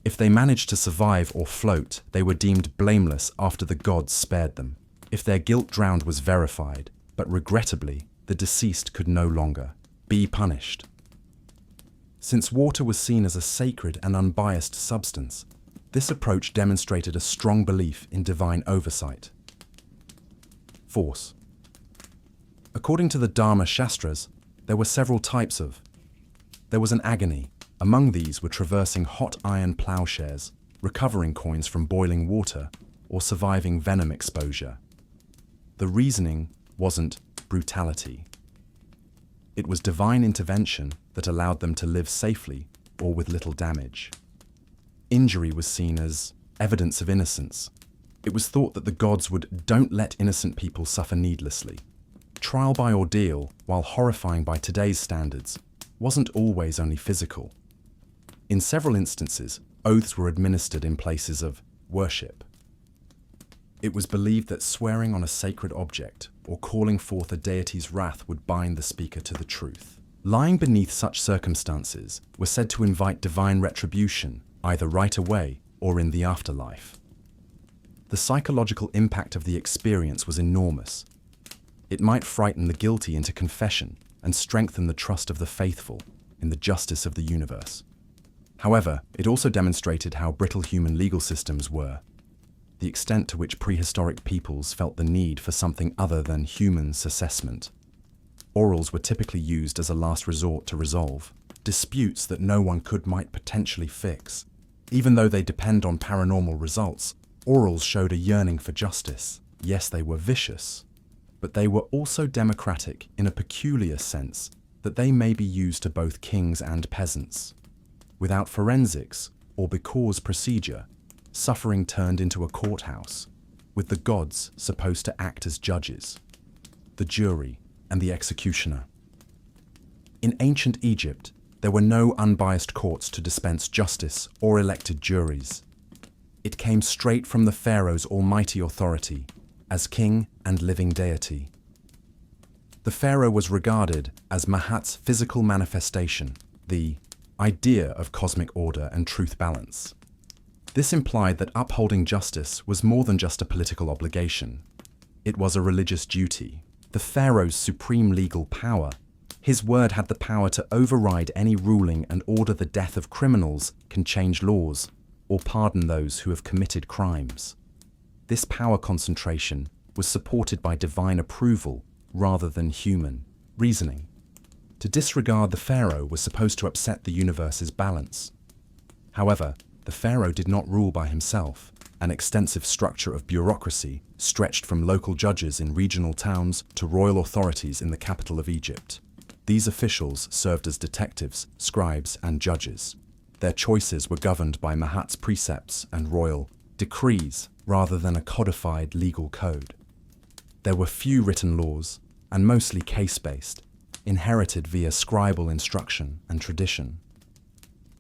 If they managed to survive or float, they were deemed blameless after the gods spared them. If their guilt drowned was verified, but regrettably, the deceased could no longer be punished. Since water was seen as a sacred and unbiased substance, this approach demonstrated a strong belief in divine oversight. Force. According to the Dharma Shastras, there were several types of. There was an agony. Among these were traversing hot iron plowshares, recovering coins from boiling water, or surviving venom exposure. The reasoning wasn't brutality. It was divine intervention that allowed them to live safely or with little damage. Injury was seen as evidence of innocence. It was thought that the gods would don't let innocent people suffer needlessly. Trial by ordeal, while horrifying by today's standards, wasn't always only physical. In several instances, oaths were administered in places of worship. It was believed that swearing on a sacred object or calling forth a deity's wrath would bind the speaker to the truth. Lying beneath such circumstances were said to invite divine retribution, either right away or in the afterlife. The psychological impact of the experience was enormous. It might frighten the guilty into confession and strengthen the trust of the faithful in the justice of the universe. However, it also demonstrated how brittle human legal systems were, the extent to which prehistoric peoples felt the need for something other than human assessment. Orals were typically used as a last resort to resolve disputes that no one might potentially fix. Even though they depend on paranormal results, orals showed a yearning for justice. Yes, they were vicious, but they were also democratic in a peculiar sense that they may be used to both kings and peasants. Without forensics or because procedure, suffering turned into a courthouse, with the gods supposed to act as judges, the jury, and the executioner. In ancient Egypt, there were no unbiased courts to dispense justice or elected juries. It came straight from the pharaoh's almighty authority as king and living deity. The pharaoh was regarded as Mahat's physical manifestation, the idea of cosmic order and truth balance. This implied that upholding justice was more than just a political obligation. It was a religious duty. The pharaoh's supreme legal power. His word had the power to override any ruling and order the death of criminals, can change laws, or pardon those who have committed crimes. This power concentration was supported by divine approval rather than human reasoning. To disregard the pharaoh was supposed to upset the universe's balance. However, the pharaoh did not rule by himself. An extensive structure of bureaucracy stretched from local judges in regional towns to royal authorities in the capital of Egypt. These officials served as detectives, scribes, and judges. Their choices were governed by Mahat's precepts and royal decrees rather than a codified legal code. There were few written laws, and mostly case-based, inherited via scribal instruction and tradition.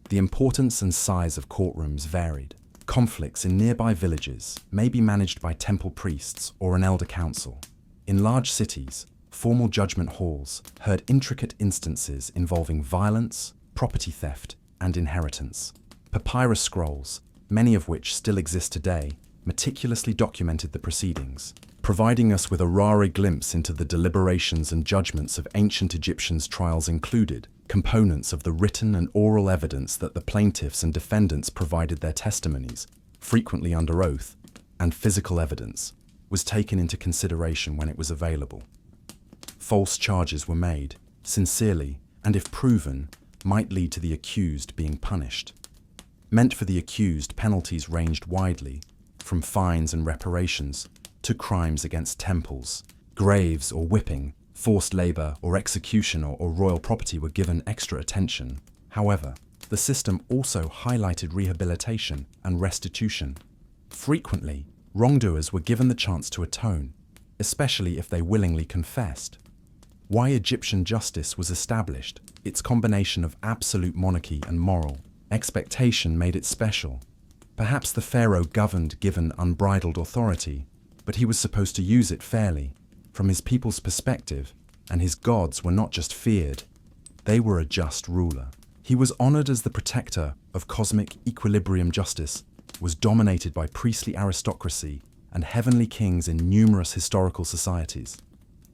The importance and size of courtrooms varied. Conflicts in nearby villages may be managed by temple priests or an elder council. In large cities, Formal judgment halls heard intricate instances involving violence, property theft, and inheritance. Papyrus scrolls, many of which still exist today, meticulously documented the proceedings, providing us with a rare glimpse into the deliberations and judgments of ancient Egyptians. Trials included components of the written and oral evidence that the plaintiffs and defendants provided their testimonies, frequently under oath, and physical evidence was taken into consideration when it was available. False charges were made, sincerely, and if proven, might lead to the accused being punished. Meant for the accused, penalties ranged widely, from fines and reparations to crimes against temples, graves or whipping, forced labor or execution or royal property were given extra attention. However, the system also highlighted rehabilitation and restitution. Frequently, wrongdoers were given the chance to atone, especially if they willingly confessed. Why Egyptian justice was established, its combination of absolute monarchy and moral expectation made it special. Perhaps the pharaoh governed given unbridled authority, but he was supposed to use it fairly, from his people's perspective, and his gods were not just feared, they were a just ruler. He was honored as the protector of cosmic equilibrium. Justice was dominated by priestly aristocracy and heavenly kings in numerous historical societies.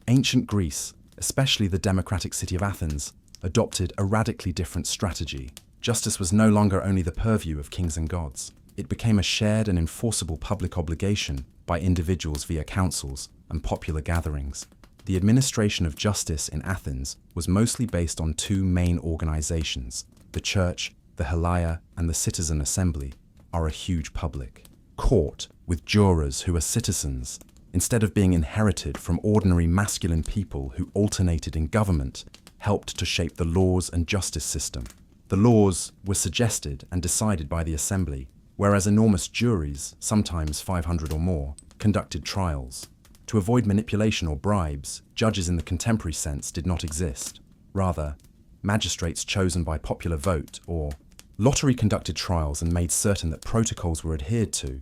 Ancient Greece, especially the democratic city of Athens, adopted a radically different strategy. Justice was no longer only the purview of kings and gods. It became a shared and enforceable public obligation by individuals via councils and popular gatherings. The administration of justice in Athens was mostly based on two main organizations. The church, the Helaya, and the citizen assembly are a huge public court with jurors who are citizens. Instead of being inherited from ordinary masculine people who alternated in government, helped to shape the laws and justice system. The laws were suggested and decided by the assembly, whereas enormous juries, sometimes 500 or more, conducted trials. To avoid manipulation or bribes, judges in the contemporary sense did not exist. Rather, magistrates chosen by popular vote or lottery conducted trials and made certain that protocols were adhered to,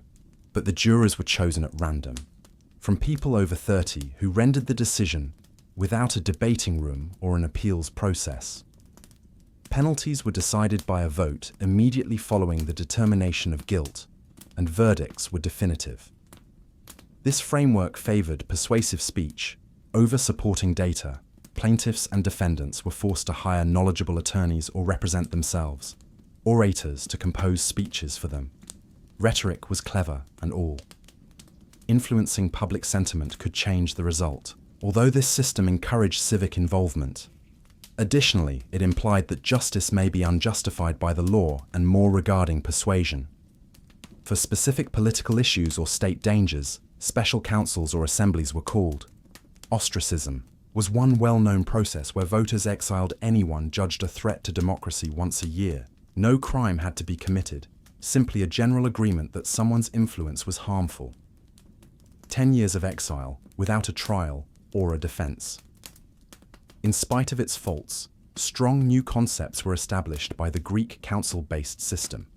but the jurors were chosen at random, from people over 30 who rendered the decision without a debating room or an appeals process. Penalties were decided by a vote immediately following the determination of guilt, and verdicts were definitive. This framework favored persuasive speech over supporting data. Plaintiffs and defendants were forced to hire knowledgeable attorneys or represent themselves, orators to compose speeches for them. Rhetoric was clever and all. Influencing public sentiment could change the result, although this system encouraged civic involvement. Additionally, it implied that justice may be unjustified by the law and more regarding persuasion. For specific political issues or state dangers, special councils or assemblies were called. Ostracism was one well-known process where voters exiled anyone judged a threat to democracy once a year. No crime had to be committed, simply a general agreement that someone's influence was harmful. 10 years of exile without a trial or a defense. In spite of its faults, strong new concepts were established by the Greek council-based system.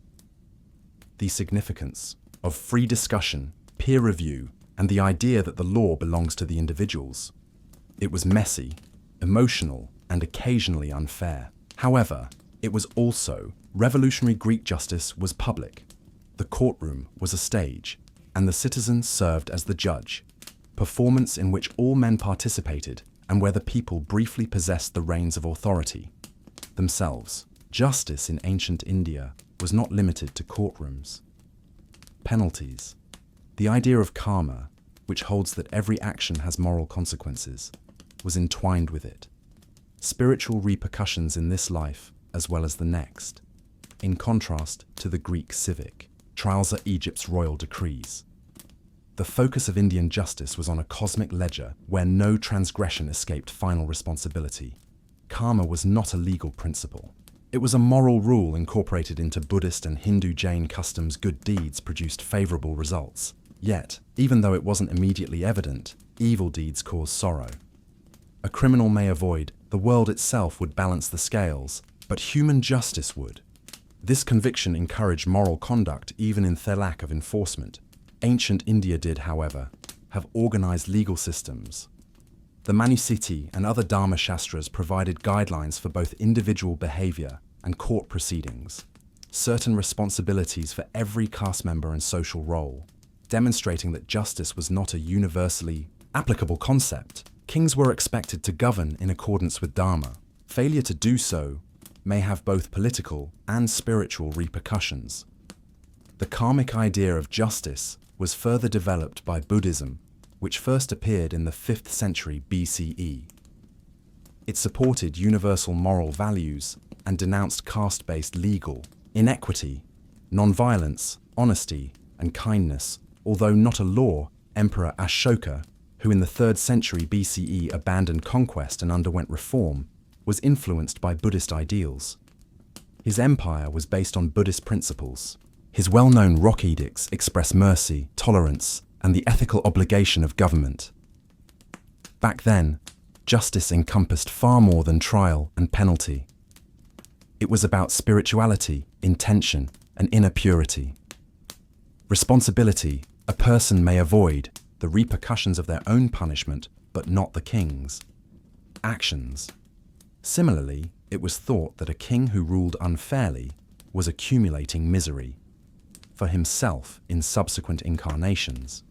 The significance of free discussion, peer review, and the idea that the law belongs to the individuals. It was messy, emotional, and occasionally unfair. However, it was also revolutionary. Greek justice was public. The courtroom was a stage, and the citizen served as the judge, performance in which all men participated and where the people briefly possessed the reins of authority themselves. Justice in ancient India was not limited to courtrooms. Penalties. The idea of karma, which holds that every action has moral consequences, was entwined with it. Spiritual repercussions in this life as well as the next, in contrast to the Greek civic. Trials are Egypt's royal decrees. The focus of Indian justice was on a cosmic ledger where no transgression escaped final responsibility. Karma was not a legal principle. It was a moral rule incorporated into Buddhist and Hindu Jain customs. Good deeds produced favorable results. Yet, even though it wasn't immediately evident, evil deeds cause sorrow. A criminal may avoid, the world itself would balance the scales, but human justice would. This conviction encouraged moral conduct even in their lack of enforcement. Ancient India did, however, have organized legal systems. The Manusiti and other Dharma Shastras provided guidelines for both individual behavior and court proceedings, certain responsibilities for every caste member and social role, demonstrating that justice was not a universally applicable concept. Kings were expected to govern in accordance with Dharma. Failure to do so may have both political and spiritual repercussions. The karmic idea of justice was further developed by Buddhism, which first appeared in the 5th century BCE. It supported universal moral values and denounced caste-based legal inequity, non-violence, honesty, and kindness. Although not a law, Emperor Ashoka, who in the 3rd century BCE abandoned conquest and underwent reform, was influenced by Buddhist ideals. His empire was based on Buddhist principles. His well-known rock edicts express mercy, tolerance, and the ethical obligation of government. Back then, justice encompassed far more than trial and penalty. It was about spirituality, intention, and inner purity. Responsibility: a person may avoid the repercussions of their own punishment, but not the king's. Actions: similarly, it was thought that a king who ruled unfairly was accumulating misery for himself in subsequent incarnations.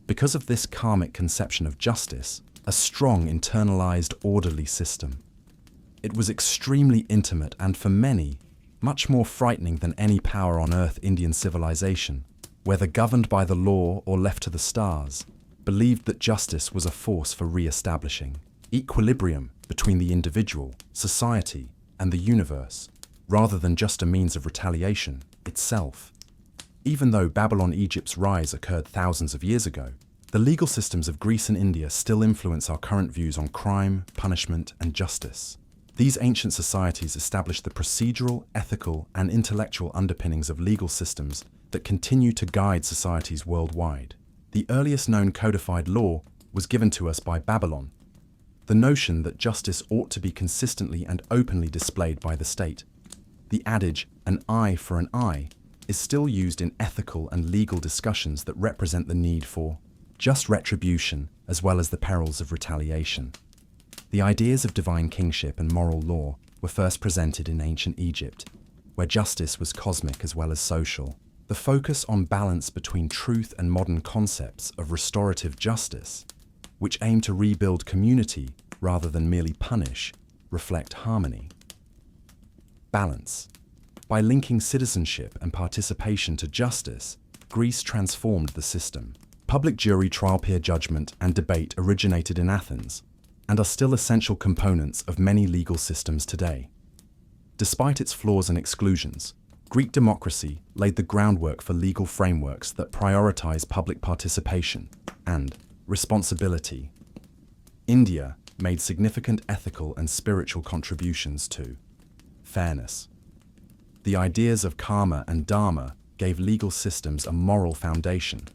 Because of this karmic conception of justice, a strong internalized orderly system. It was extremely intimate and for many, much more frightening than any power on earth. Indian civilization, whether governed by the law or left to the stars, believed that justice was a force for re-establishing equilibrium between the individual, society, and the universe, rather than just a means of retaliation itself. Even though Babylon-Egypt's rise occurred thousands of years ago, the legal systems of Greece and India still influence our current views on crime, punishment, and justice. These ancient societies established the procedural, ethical, and intellectual underpinnings of legal systems that continue to guide societies worldwide. The earliest known codified law was given to us by Babylon. The notion that justice ought to be consistently and openly displayed by the state. The adage, an eye for an eye, is still used in ethical and legal discussions that represent the need for just retribution as well as the perils of retaliation. The ideas of divine kingship and moral law were first presented in ancient Egypt, where justice was cosmic as well as social. The focus on balance between truth and modern concepts of restorative justice, which aim to rebuild community rather than merely punish, reflect harmony. Balance. By linking citizenship and participation to justice, Greece transformed the system. Public jury trial, peer judgment, and debate originated in Athens, and are still essential components of many legal systems today. Despite its flaws and exclusions, Greek democracy laid the groundwork for legal frameworks that prioritize public participation and responsibility. India made significant ethical and spiritual contributions to fairness. The ideas of karma and dharma gave legal systems a moral foundation,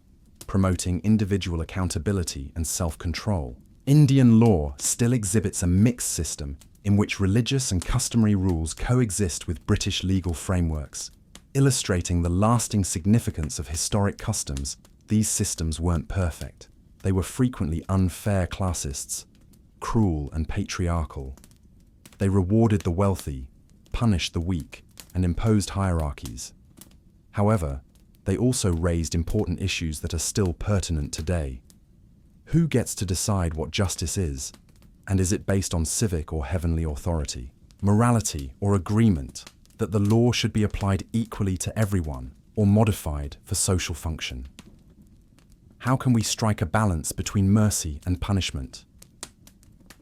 promoting individual accountability and self-control. Indian law still exhibits a mixed system in which religious and customary rules coexist with British legal frameworks, illustrating the lasting significance of historic customs. These systems weren't perfect. They were frequently unfair classists, cruel and patriarchal. They rewarded the wealthy, punished the weak, and imposed hierarchies. However, they also raised important issues that are still pertinent today. Who gets to decide what justice is, and is it based on civic or heavenly authority? Morality or agreement that the law should be applied equally to everyone or modified for social function? How can we strike a balance between mercy and punishment?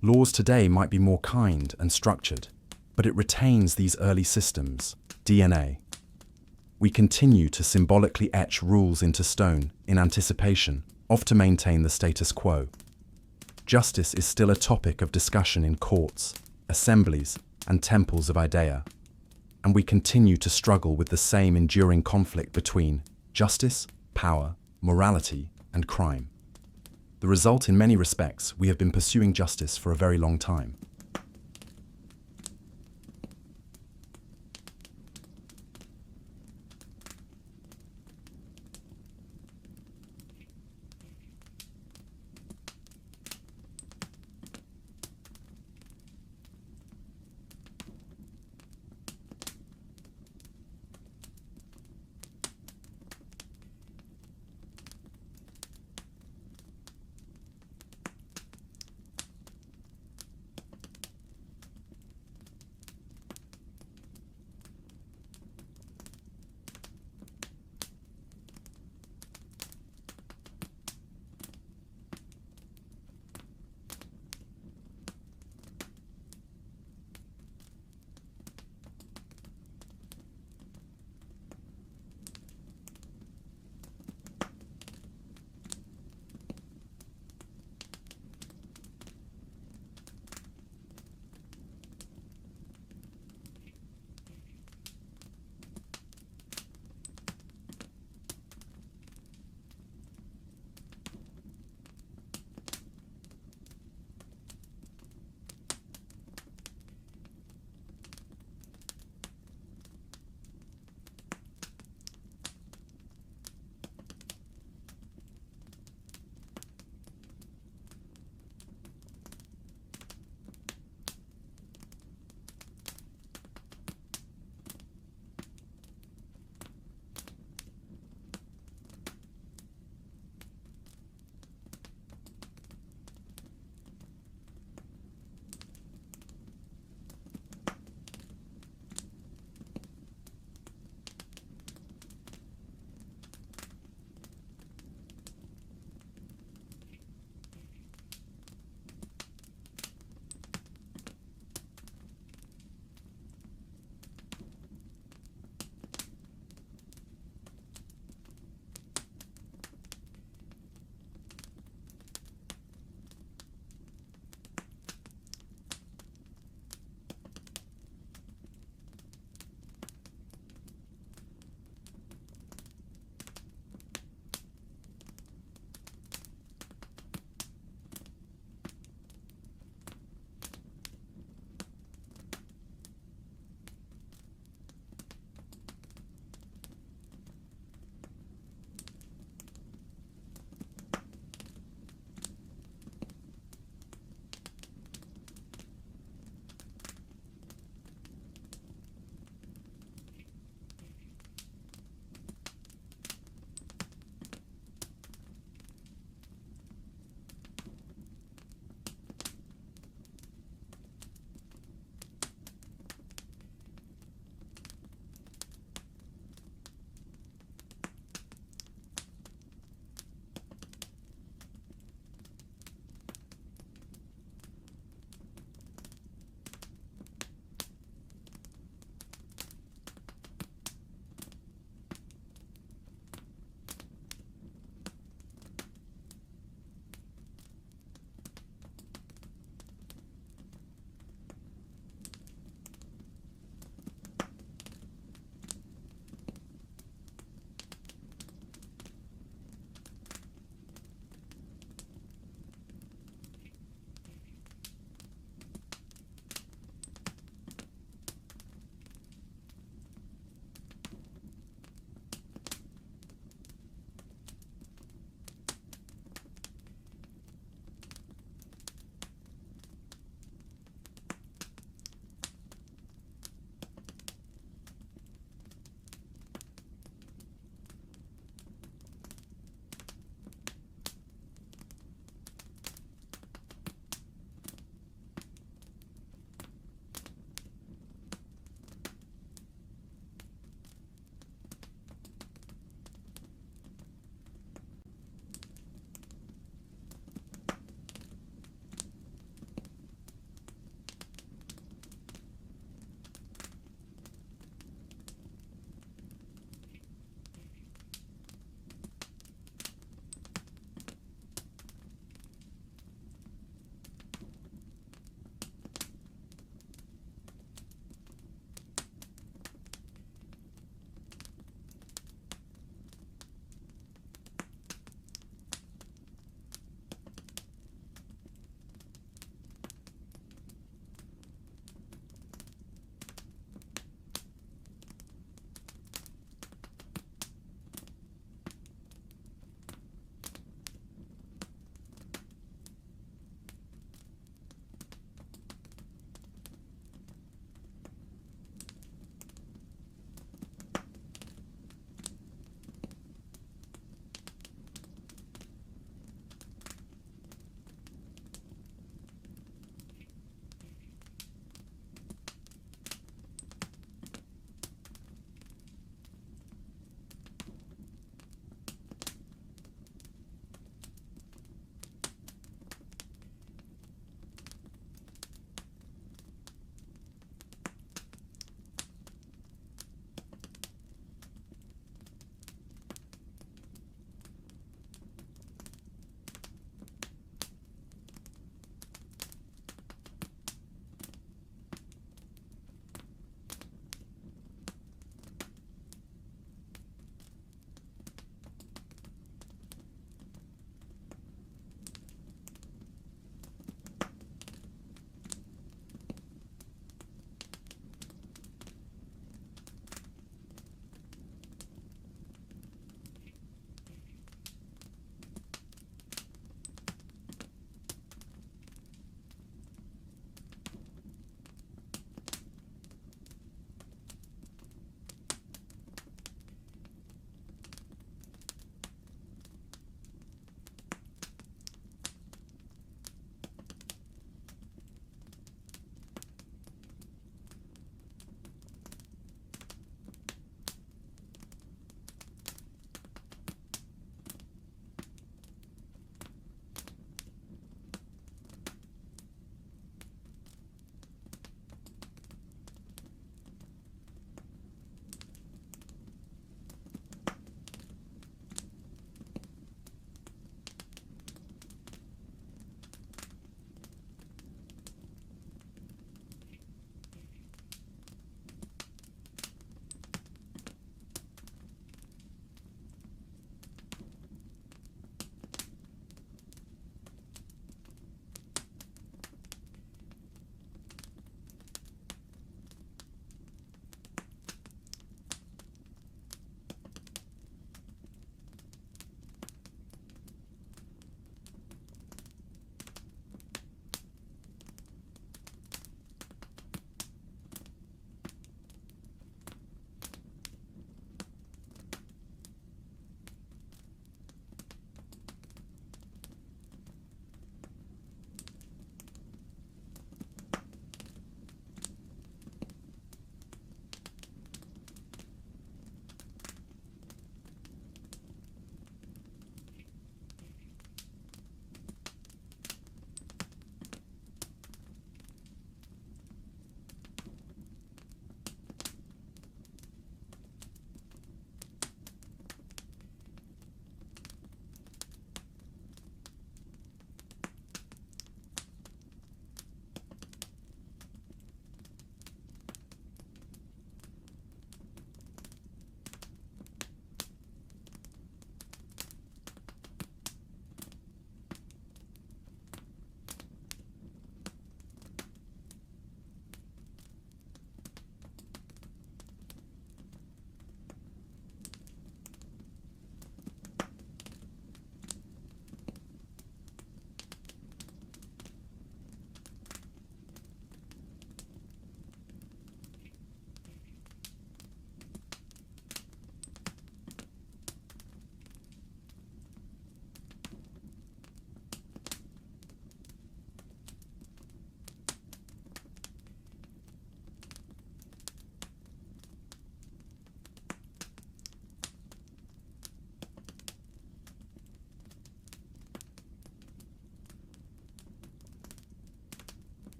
Laws today might be more kind and structured, but it retains these early systems' DNA. We continue to symbolically etch rules into stone in anticipation of to maintain the status quo. Justice is still a topic of discussion in courts, assemblies, and temples of Idea, and we continue to struggle with the same enduring conflict between justice, power, morality, and crime. The result, in many respects, we have been pursuing justice for a very long time.